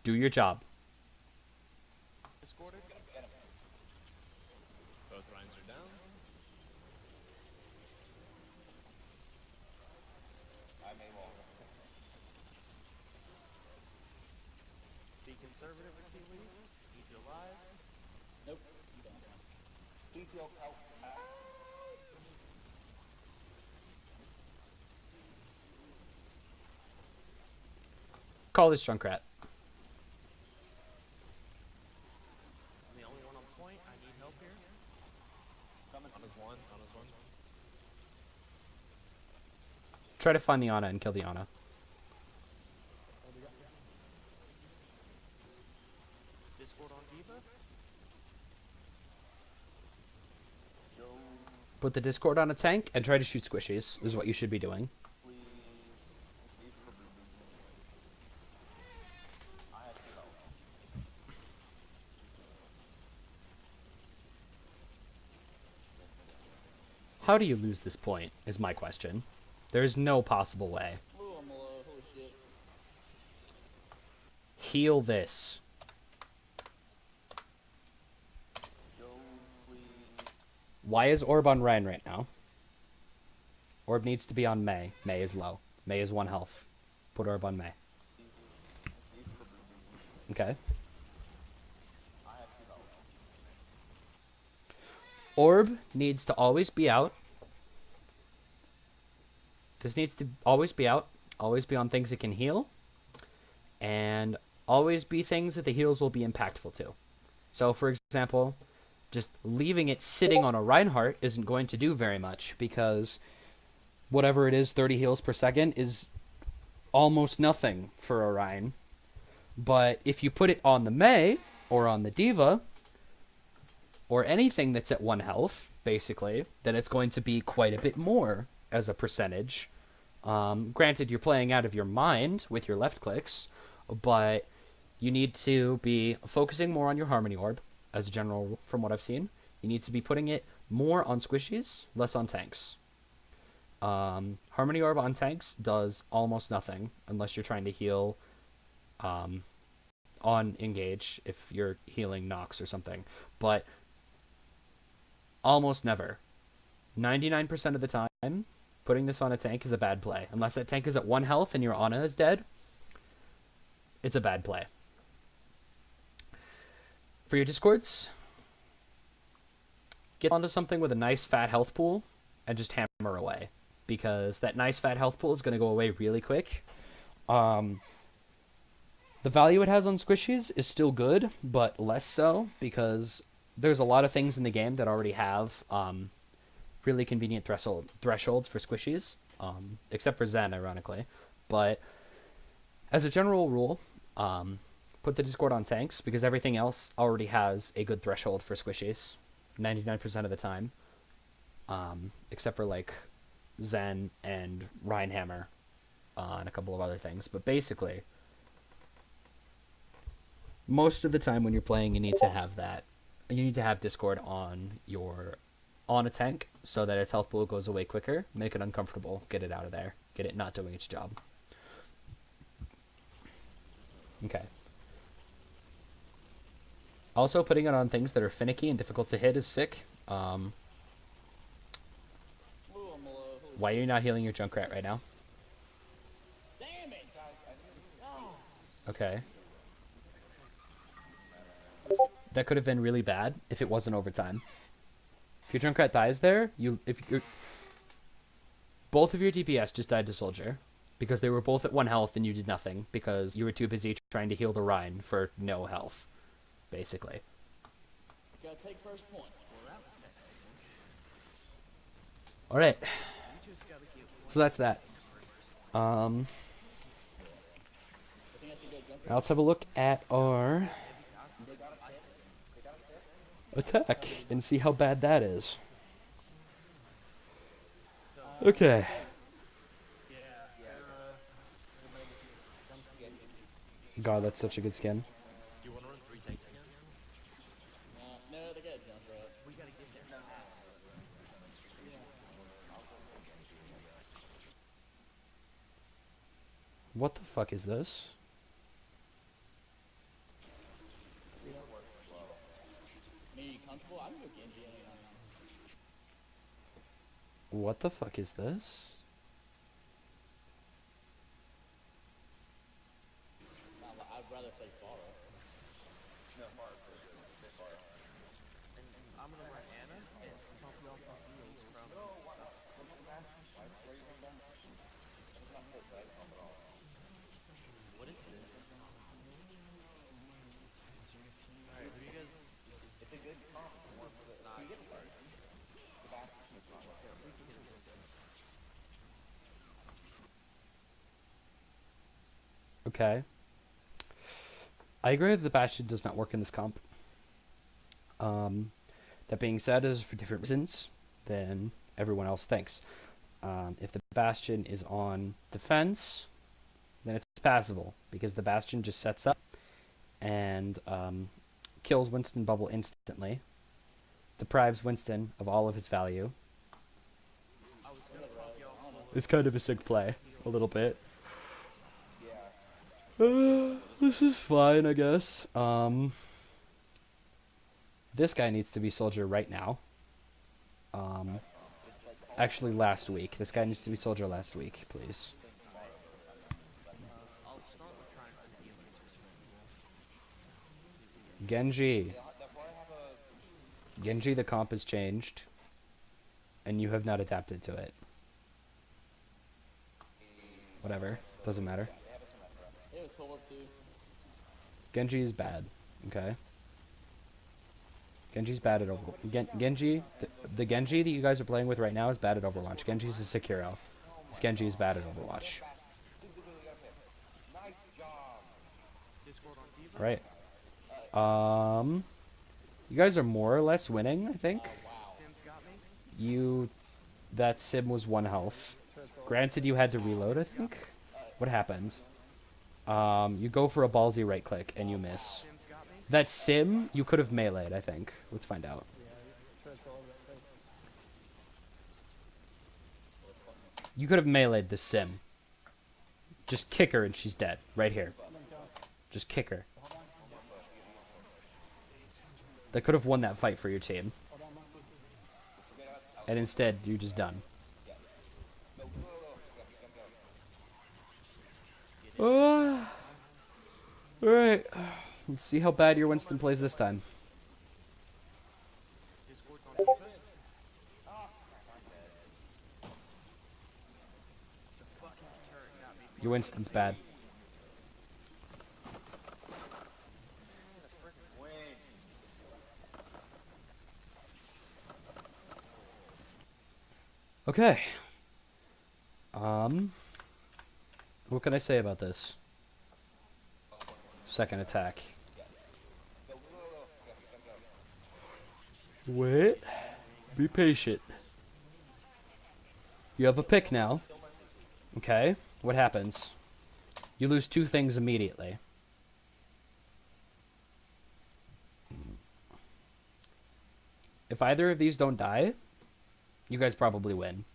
Speaker 1: Do your job.
Speaker 10: Both Rhines are down.
Speaker 6: Be conservative with the release. Keep you alive.
Speaker 5: Nope. You don't.
Speaker 8: Details out.
Speaker 1: Call this Junkrat.
Speaker 6: I'm the only one on point. I need help here.
Speaker 10: On his one.
Speaker 1: Try to find the Ana and kill the Ana.
Speaker 6: Discord on Diva.
Speaker 1: Put the Discord on a tank and try to shoot squishies, is what you should be doing. How do you lose this point, is my question. There is no possible way.
Speaker 5: Ooh, I'm low. Holy shit.
Speaker 1: Heal this. Why is Orb on Ryan right now? Orb needs to be on Mei. Mei is low. Mei is 1 health. Put Orb on Mei. Okay. Orb needs to always be out. This needs to always be out. Always be on things it can heal. And always be things that the heals will be impactful to. So, for example, just leaving it sitting on a Reinhardt isn't going to do very much, because whatever it is, 30 heals per second is almost nothing for a Rein. But if you put it on the Mei, or on the Diva, or anything that's at 1 health, basically, then it's going to be quite a bit more as a percentage. Granted, you're playing out of your mind with your left clicks, but you need to be focusing more on your Harmony Orb, as a general rule, from what I've seen. You need to be putting it more on squishies, less on tanks. Harmony Orb on tanks does almost nothing, unless you're trying to heal on engage, if you're healing Nox or something. But almost never. 99% of the time, putting this on a tank is a bad play. Unless that tank is at 1 health and your Ana is dead, it's a bad play. For your Discords, get onto something with a nice fat health pool and just hammer away. Because that nice fat health pool is going to go away really quick. The value it has on squishies is still good, but less so, because there's a lot of things in the game that already have really convenient thresholds for squishies, except for Zen, ironically. But as a general rule, put the Discord on tanks because everything else already has a good threshold for squishies, 99% of the time, except for like Zen and Rhinehammer and a couple of other things. But basically, most of the time when you're playing, you need to have that. You need to have Discord on a tank so that its health pool goes away quicker. Make it uncomfortable. Get it out of there. Get it not doing its job. Okay. Also, putting it on things that are finicky and difficult to hit is sick. Why are you not healing your Junkrat right now?
Speaker 5: Damn it!
Speaker 1: Okay. That could have been really bad if it wasn't overtime. If your Junkrat dies there, both of your DPS just died to Soldier because they were both at 1 health and you did nothing because you were too busy trying to heal the Rhine for no health, basically.
Speaker 5: Gotta take first point.
Speaker 1: All right. So that's that. Now let's have a look at our attack and see how bad that is. Okay. God, that's such a good skin.
Speaker 10: You want to run 3 tanks again?
Speaker 5: No, they got a Junkrat.
Speaker 6: We gotta get there fast.
Speaker 1: What the fuck is this?
Speaker 5: I mean, you comfortable? I can go Genji anytime.
Speaker 1: What the fuck is this?
Speaker 5: I'd rather play Pharah.
Speaker 6: And I'm gonna run Anna and pump you off the heels from. What is this? Alright, who you guys? It's a good comp. This is not. Can you get a start? Yeah, we can get a start.
Speaker 1: Okay. I agree that the Bastion does not work in this comp. That being said, is for different reasons than everyone else thinks. If the Bastion is on defense, then it's passable because the Bastion just sets up and kills Winston Bubble instantly, deprives Winston of all of his value. It's kind of a sick play, a little bit. This is fine, I guess. This guy needs to be Soldier right now. Actually, last week. This guy needs to be Soldier last week, please.
Speaker 6: I'll start with trying for healing.
Speaker 1: Genji. Genji, the comp has changed. And you have not adapted to it. Whatever. Doesn't matter.
Speaker 5: They have a 12 too.
Speaker 1: Genji is bad. Okay? Genji's bad at Overwatch. Genji, the Genji that you guys are playing with right now is bad at Overwatch. Genji's a Sekiro. This Genji is bad at Overwatch. Right. You guys are more or less winning, I think. That Sim was 1 health. Granted, you had to reload, I think. What happened? You go for a ballsy right click and you miss. That Sim, you could have meleeed, I think. Let's find out. You could have meleeed the Sim. Just kick her and she's dead. Right here. Just kick her. That could have won that fight for your team. And instead, you're just done. Alright. Let's see how bad your Winston plays this time. Your Winston's bad. Okay. What can I say about this? Second attack. Wait. Be patient. You have a pick now. Okay. What happens? You lose 2 things immediately. If either of these don't die, you guys probably win.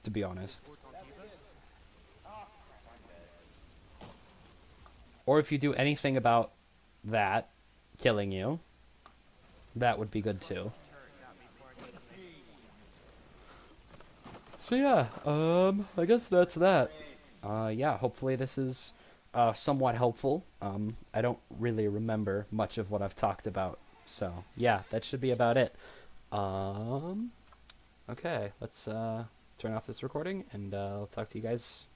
Speaker 1: To be honest. Or if you do anything about that killing you, that would be good too. So yeah, I guess that's that. Yeah, hopefully this is somewhat helpful. I don't really remember much of what I've talked about. So yeah, that should be about it. Okay, let's turn off this recording and I'll talk to you guys.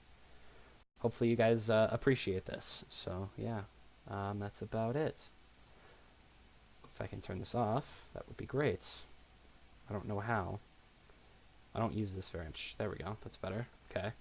Speaker 1: Hopefully you guys appreciate this. So yeah, that's about it. If I can turn this off, that would be great. I don't know how. I don't use this very much. There we go. That's better. Okay.